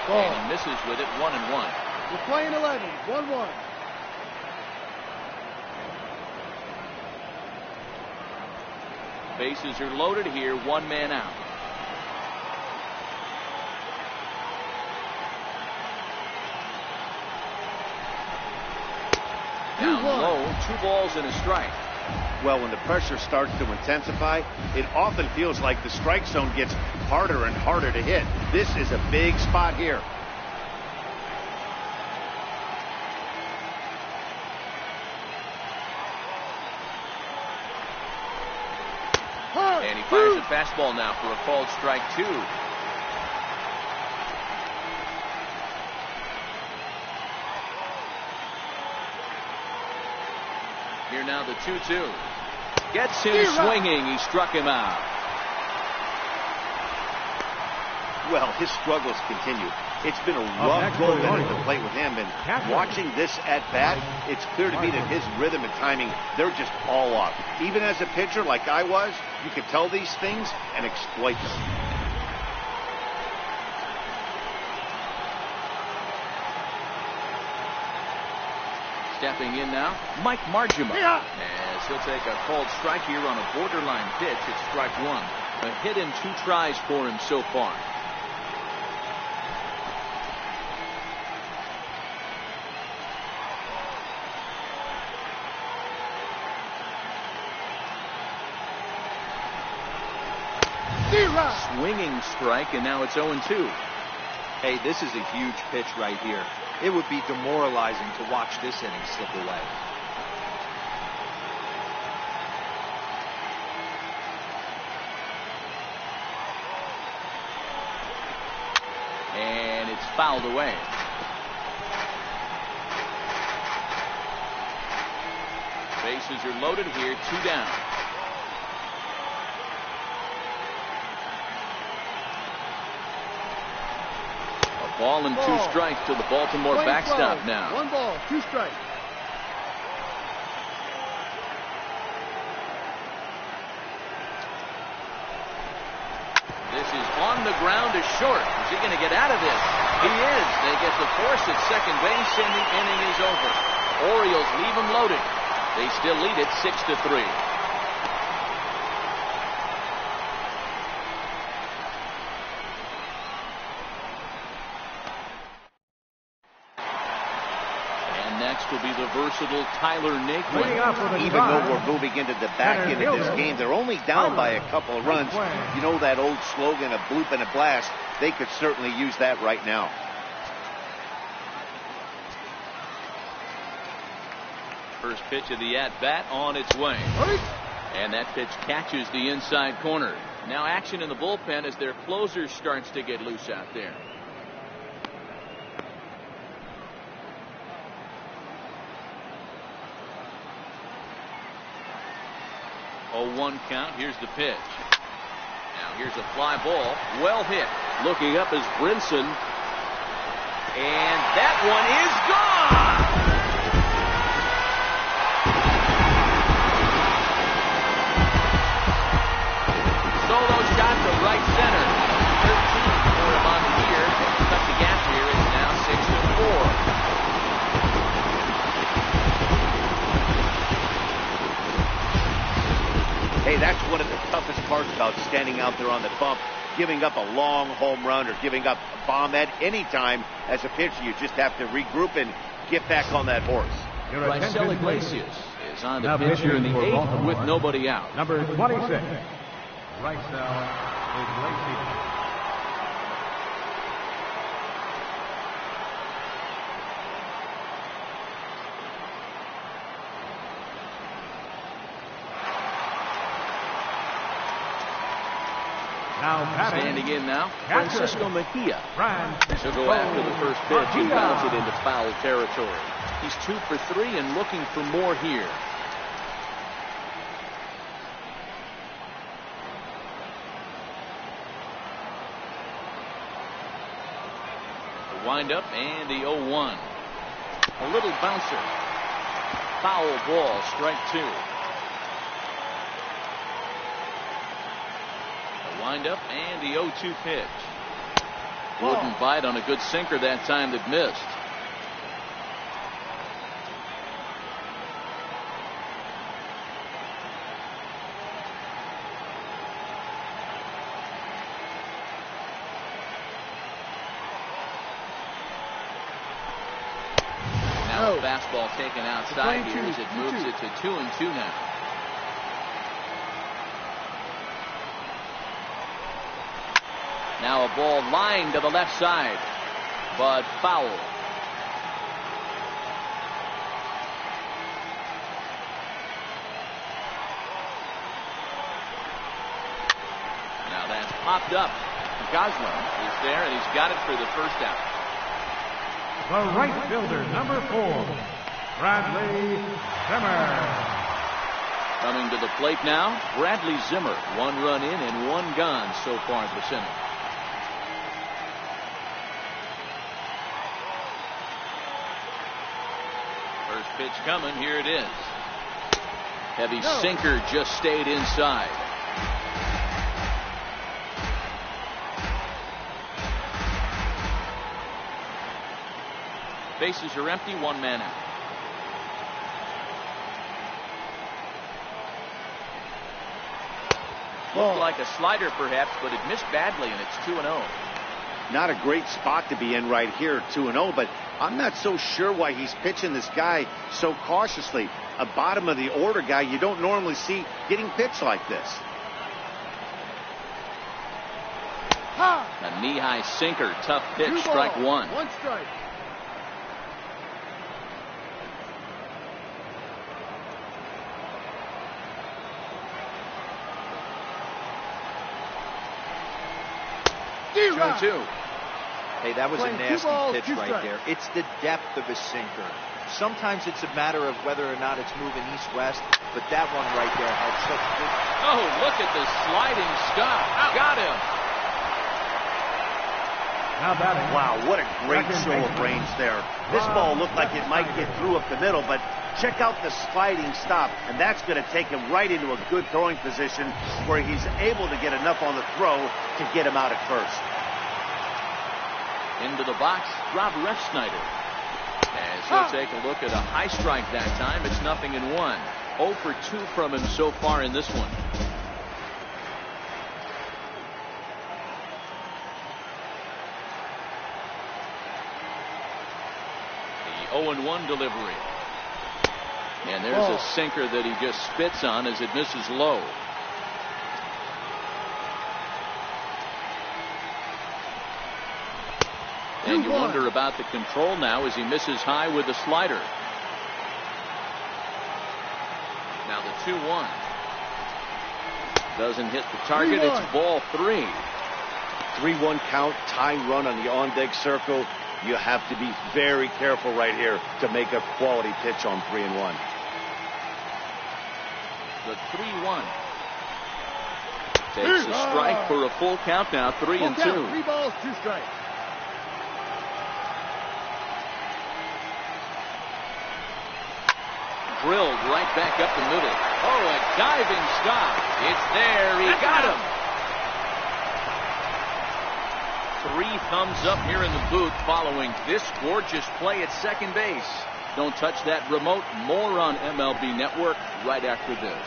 Ball. And he misses with it, 1-1. We're playing 11, 1-1. Bases are loaded here, 1 man out. Down low, 2 balls and a strike. Well, when the pressure starts to intensify, it often feels like the strike zone gets harder and harder to hit. This is a big spot here. And he fires a fastball now for a called strike 2. Here now the 2-2. Gets him swinging. He struck him out. Well, his struggles continue. It's been a rough go at the plate with him, and watching this at bat, it's clear to me that his rhythm and timing, they're just all off. Even as a pitcher like I was, you could tell these things and exploit them. Stepping in now, Mike Margima. As he'll take a called strike here on a borderline pitch. It's strike 1. A hit in 2 tries for him so far. Swinging strike, and now it's 0-2. Hey, this is a huge pitch right here. It would be demoralizing to watch this inning slip away. it's fouled away. Bases are loaded here, 2 down. A ball and 2 strikes to the Baltimore backstop now. 1 ball, 2 strikes. This is on the ground to short. Is he going to get out of this? He is. They get the force at second base, and the inning is over. Orioles leave him loaded. They still lead it 6-3. And next will be the versatile Tyler Naquin. Even though we're moving into the back end of this game, they're only down by a couple of runs. You know that old slogan, a bloop and a blast. They could certainly use that right now. First pitch of the at-bat on its way. And that pitch catches the inside corner. Now action in the bullpen as their closer starts to get loose out there. 0-1 count. Here's the pitch. Now here's a fly ball. Well hit. Looking up is Brinson. And that one is gone. Solo shot to right center. 13 for him on the year. Cut the gap here. It's now 6-4. Hey, that's one of the toughest parts about standing out there on the bump. Giving up a long home run or giving up a bomb at any time as a pitcher. You just have to regroup and get back on that horse. Raisel Iglesias is on the pitch here in the 8th with nobody out. Number 26, Raisel Iglesias. Standing in now, Francisco Mejia. He'll go after the first pitch and bounce it into foul territory. He's 2 for 3 and looking for more here. The windup and the 0-1. A little bouncer. Foul ball, strike 2. Wind up and the 0-2 pitch. Wouldn't bite on a good sinker that time that missed. Now a fastball taken outside here as it moves it to 2-2 now. Now a ball lined to the left side, but foul. Now that's popped up. Goslin is there, and he's got it for the first out. The right fielder, number 4, Bradley Zimmer. Coming to the plate now, Bradley Zimmer. 1 run in and 1 gone so far this inning. First pitch coming. Here it is. Heavy sinker just stayed inside. Bases are empty. 1 man out. Looked like a slider perhaps, but it missed badly, and it's 2-0. Not a great spot to be in right here, 2-0, but I'm not so sure why he's pitching this guy so cautiously. A bottom of the order guy you don't normally see getting pitched like this. A knee-high sinker, tough pitch, strike 1. 1 strike. Two. Hey, that was a Playing 2 nasty balls, pitch 2 right strikes. there. It's the depth of a sinker. Sometimes it's a matter of whether or not it's moving east-west, but that one right there had such good... Oh, look at the sliding stop. Got him. Now batting. Wow, what a great Second show of baseman. range there. This ball looked like it might get through up the middle, but check out the sliding stop, and that's going to take him right into a good throwing position where he's able to get enough on the throw to get him out at first. Into the box, Rob Refsnyder. As he'll take a look at a high strike that time, it's 0-1. 0 for 2 from him so far in this one. The 0-1 delivery. And there's a sinker that he just spits on as it misses low. And you wonder about the control now as he misses high with the slider. Now the 2-1. Doesn't hit the target. It's ball 3. 3-1 count, tying run on the on-deck circle. You have to be very careful right here to make a quality pitch on 3-1. The 3-1. Takes a strike for a full count now, 3-2. 3 balls, 2 strikes. Drilled right back up the middle. Oh, a diving stop. It's there. He got him. 3 thumbs up here in the booth following this gorgeous play at second base. Don't touch that remote. More on MLB Network right after this.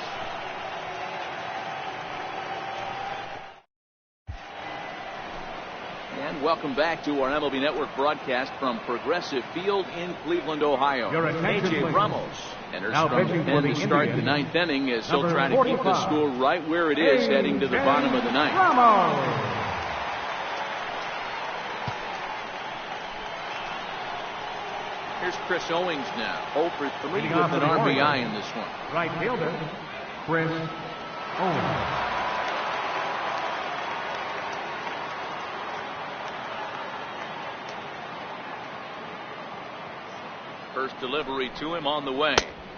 And welcome back to our MLB Network broadcast from Progressive Field in Cleveland, Ohio. Your attention, A.J. please. Ramos enters Now from the pitching pen for to the start the Indians, 9th inning as he'll number try to keep the 45, score right where it is heading to the bottom of the 9th. Ramos. Here's Chris Owings now, 0 for 3 with Leading off an for the RBI Orioles. in this one. Right fielder, Chris Owens. First delivery to him on the way.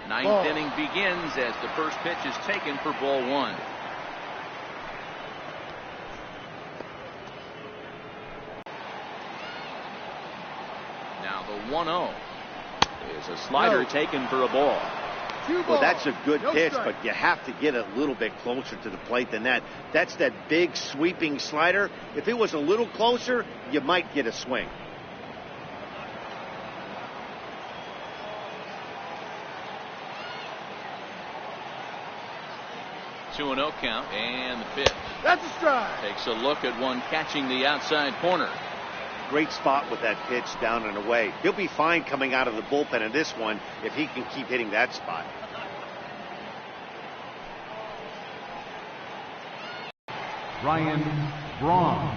9th inning begins as the first pitch is taken for ball 1. Now the 1-0 is a slider taken for a ball. Well, that's a good pitch, strike. but you have to get a little bit closer to the plate than that. That's that big sweeping slider. If it was a little closer, you might get a swing. Two and 0 count, and the pitch. That's a strike. Takes a look at one catching the outside corner. Great spot with that pitch down and away. He'll be fine coming out of the bullpen in this one if he can keep hitting that spot. Ryan Braun.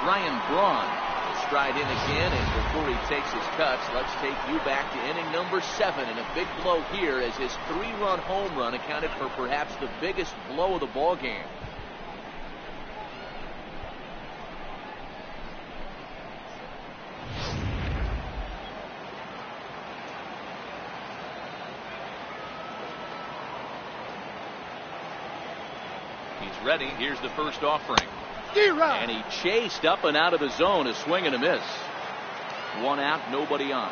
Ryan Braun will stride in again, and before he takes his cuts, let's take you back to inning number 7, and a big blow here as his 3-run home run accounted for perhaps the biggest blow of the ball game. He's ready. Here's the first offering. And he chased up and out of the zone, a swing and a miss. 1 out, nobody on.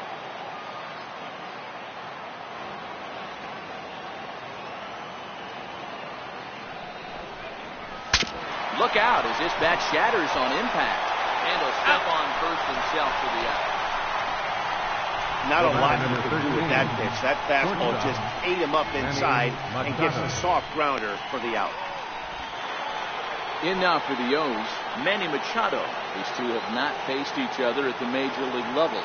Look out as this bat shatters on impact. And he'll step on first himself for the out. Not a lot you can do with that pitch. That fastball just ate him up inside and gets a soft grounder for the out. In now for the O's, Manny Machado. These two have not faced each other at the major league level.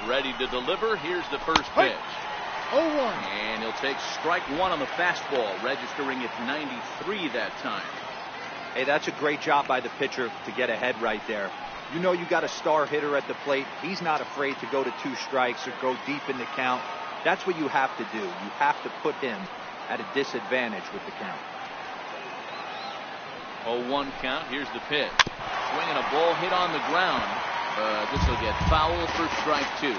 Ready to deliver. Here's the first pitch. 0-1. And he'll take strike 1 on the fastball, registering at 93 that time. Hey, that's a great job by the pitcher to get ahead right there. You know you got a star hitter at the plate. He's not afraid to go to 2 strikes or go deep in the count. That's what you have to do. You have to put him at a disadvantage with the count. 0-1 count. Here's the pitch. Swinging a ball hit on the ground. This will get foul for strike 2.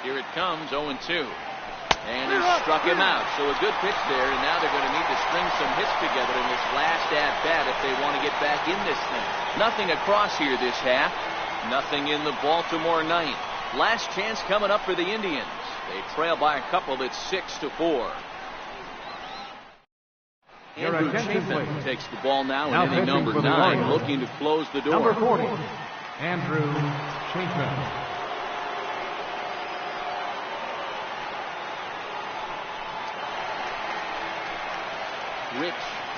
Here it comes, 0-2. And he struck him out. So a good pitch there, and now they're going to need to string some hits together in this last at-bat if they want to get back in this thing. Nothing across here this half. Nothing in the Baltimore ninth. Last chance coming up for the Indians. They trail by a couple. It's 6-4. Andrew Chafin takes the ball now in inning number 9, looking to close the door. Number 40, Andrew Chafin. Rich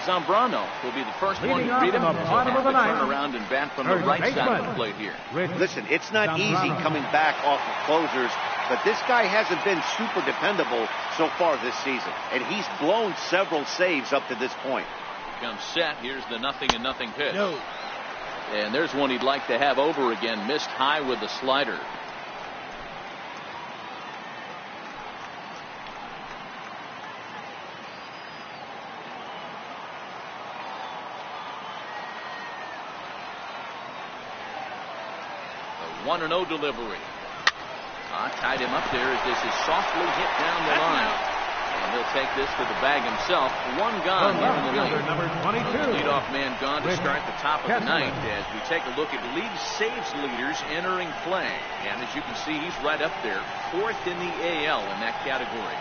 Zambrano will be the first one to greet him. Turn around and bat from the right side of the plate here. Listen, it's not easy coming back off of closers, but this guy hasn't been super dependable so far this season, and he's blown several saves up to this point. Comes set. Here's the 0-0 pitch. No. And there's one he'd like to have over again. Missed high with the slider. The 1-0 delivery. Tied him up there as this is softly hit down the line. And he'll take this to the bag himself. One gone here in the ninth. Number 22. Leadoff man gone to start the top of the ninth as we take a look at league saves leaders entering play. And as you can see, he's right up there, 4th in the AL in that category.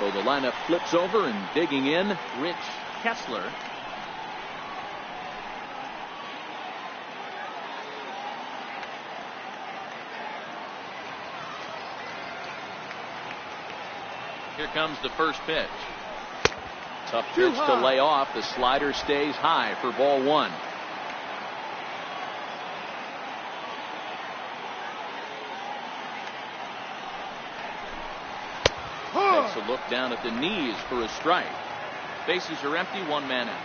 So the lineup flips over, and digging in, Rich Kessler. Here comes the first pitch. Tough pitch to lay off. The slider stays high for ball 1. Takes a look down at the knees for a strike. Bases are empty, 1 man out.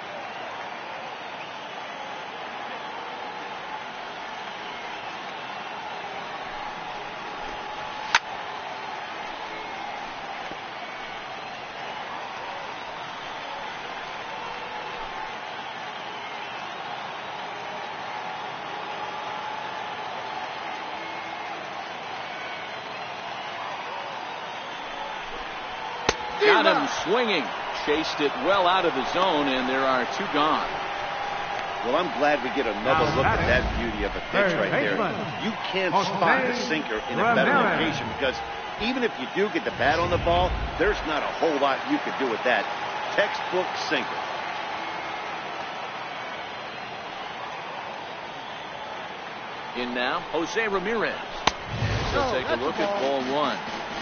Got him swinging. Chased it well out of the zone, and there are 2 gone. Well, I'm glad we get another look at that beauty of a pitch right there. You can't spot the sinker in a better location because even if you do get the bat on the ball, there's not a whole lot you can do with that. Textbook sinker. In now, Jose Ramirez. So take a look at ball 1.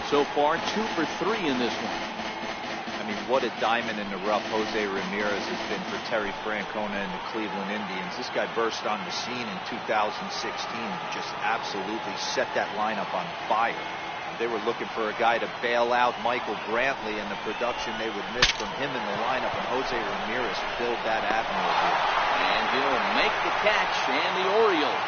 So far, 2 for 3 in this one. I mean, what a diamond in the rough Jose Ramirez has been for Terry Francona and the Cleveland Indians. This guy burst on the scene in 2016 and just absolutely set that lineup on fire. They were looking for a guy to bail out Michael Brantley, and the production they would miss from him in the lineup, and Jose Ramirez filled that admirably. And he'll make the catch, and the Orioles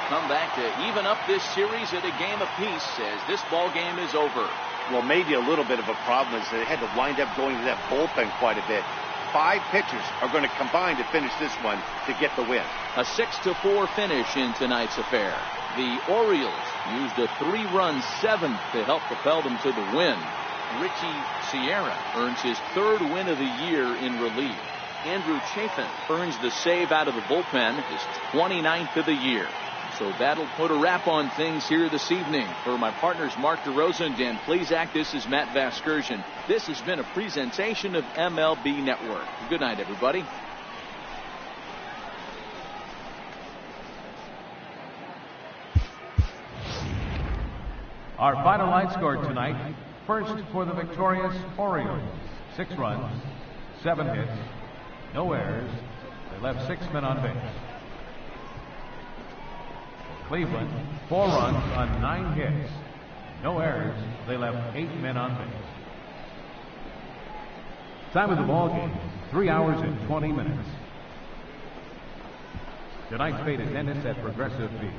come back to even up this series at a game apiece as this ball game is over. Well, maybe a little bit of a problem is they had to wind up going to that bullpen quite a bit. 5 pitchers are going to combine to finish this one to get the win. A 6-4 finish in tonight's affair. The Orioles used a 3-run 7th to help propel them to the win. Richie Sierra earns his 3rd win of the year in relief. Andrew Chafin earns the save out of the bullpen, his 29th of the year. So that'll put a wrap on things here this evening. For my partners Mark DeRosa and Dan Plezak, this is Matt Vasgersian. This has been a presentation of MLB Network. Good night, everybody. Our final line score tonight. First for the victorious Orioles. 6 runs, 7 hits, no errors. They left 6 men on base. Cleveland, 4 runs on 9 hits, No errors. They left 8 men on base. Time of the ball game, 3 hours and 20 minutes. Tonight's paid attendance at Progressive Field,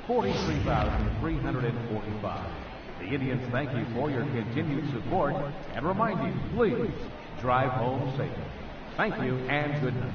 43,345. The Indians thank you for your continued support and remind you, please drive home safely. Thank you and good night.